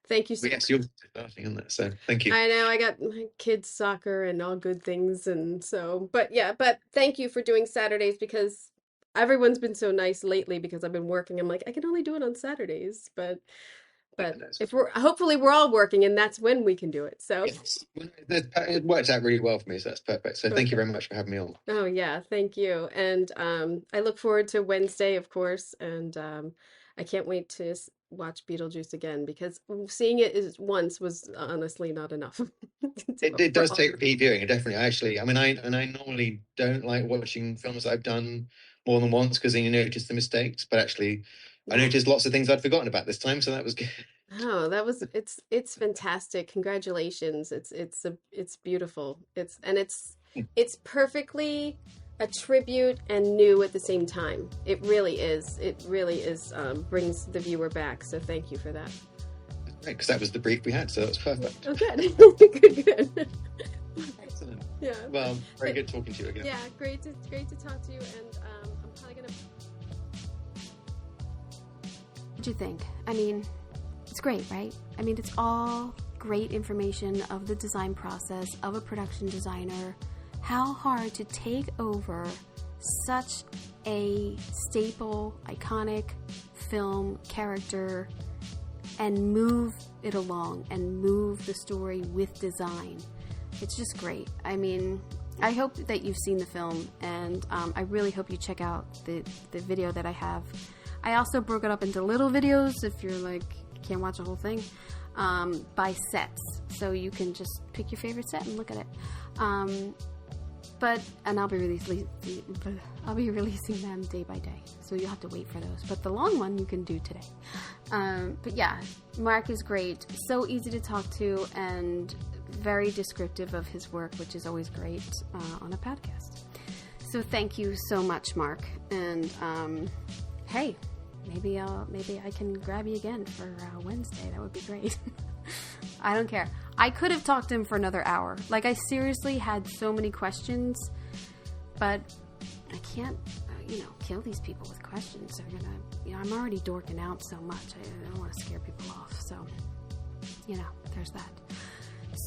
thank you so But yes, much. you're starting on that, so thank you. I know I got my kids' soccer and all good things, and so, but yeah, but thank you for doing Saturdays because everyone's been so nice lately because I've been working. I'm like, I can only do it on Saturdays, but if hopefully we're all working, and that's when we can do it. So yes. It worked out really well for me, so that's perfect. So thank you very much for having me on. oh yeah, thank you. And I look forward to Wednesday, of course, and I can't wait to watch Beetlejuice again because seeing it once was honestly not enough. It does take repeat viewing, definitely. I mean, I normally don't like watching films that I've done more than once because then you notice the mistakes. But actually, I noticed lots of things I'd forgotten about this time, so that was good. Oh, it's fantastic. Congratulations. It's beautiful. It's perfectly a tribute and new at the same time. It really is. It really is brings the viewer back. So thank you for that. Right, because that was the brief we had, so that was perfect. Oh, good. Good. Excellent. Yeah. Well, very good talking to you again. Yeah, great to talk to you. And I'm probably gonna. What'd you think? I mean, it's great, right? I mean, it's all great information of the design process of a production designer. How hard to take over such a staple, iconic film character and move it along and move the story with design. It's just great. I mean, I hope that you've seen the film, and I really hope you check out the video that I have. I also broke it up into little videos if you're like can't watch the whole thing, by sets. So you can just pick your favorite set and look at it. And I'll be releasing them day by day. So you'll have to wait for those. But the long one you can do today. But yeah, Mark is great. So easy to talk to and very descriptive of his work, which is always great on a podcast. So thank you so much, Mark. And hey, maybe I can grab you again for Wednesday. That would be great. I don't care. I could have talked to him for another hour. Like, I seriously had so many questions, but I can't, kill these people with questions. They're gonna, I'm already dorking out so much. I don't want to scare people off. So, there's that.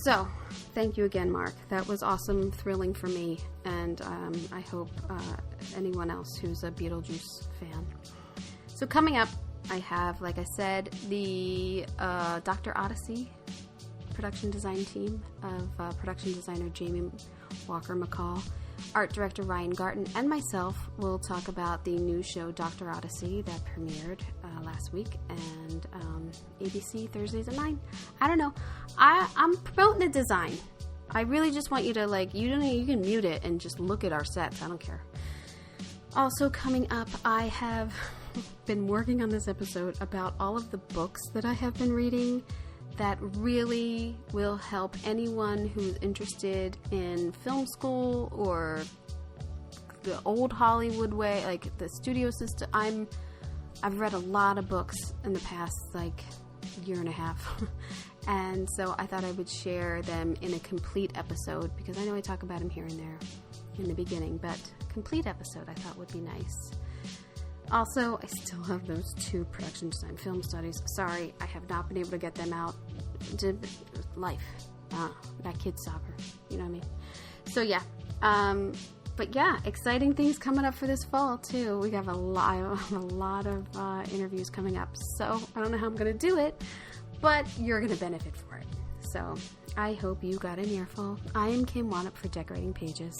So, thank you again, Mark. That was awesome, thrilling for me, and I hope anyone else who's a Beetlejuice fan. So, coming up, I have, like I said, the Dr. Odyssey production design team of production designer Jamie Walker McCall, art director Ryan Garten, and myself will talk about the new show Dr. Odyssey that premiered last week, and ABC Thursdays at 9. I don't know. I'm promoting the design. I really just want you to, you can mute it and just look at our sets. I don't care. Also coming up, I have been working on this episode about all of the books that I have been reading that really will help anyone who's interested in film school or the old Hollywood way, like the studio system. I've read a lot of books in the past, year and a half. And so I thought I would share them in a complete episode, because I know I talk about them here and there in the beginning, but complete episode I thought would be nice. Also, I still have those 2 production design film studies. Sorry, I have not been able to get them out. Life. Got kids soccer. You know what I mean? So, yeah. But, yeah, exciting things coming up for this fall, too. We have a lot of interviews coming up. So, I don't know how I'm going to do it, but you're going to benefit for it. So, I hope you got an earful. I am Kim Wanup for Decorating Pages.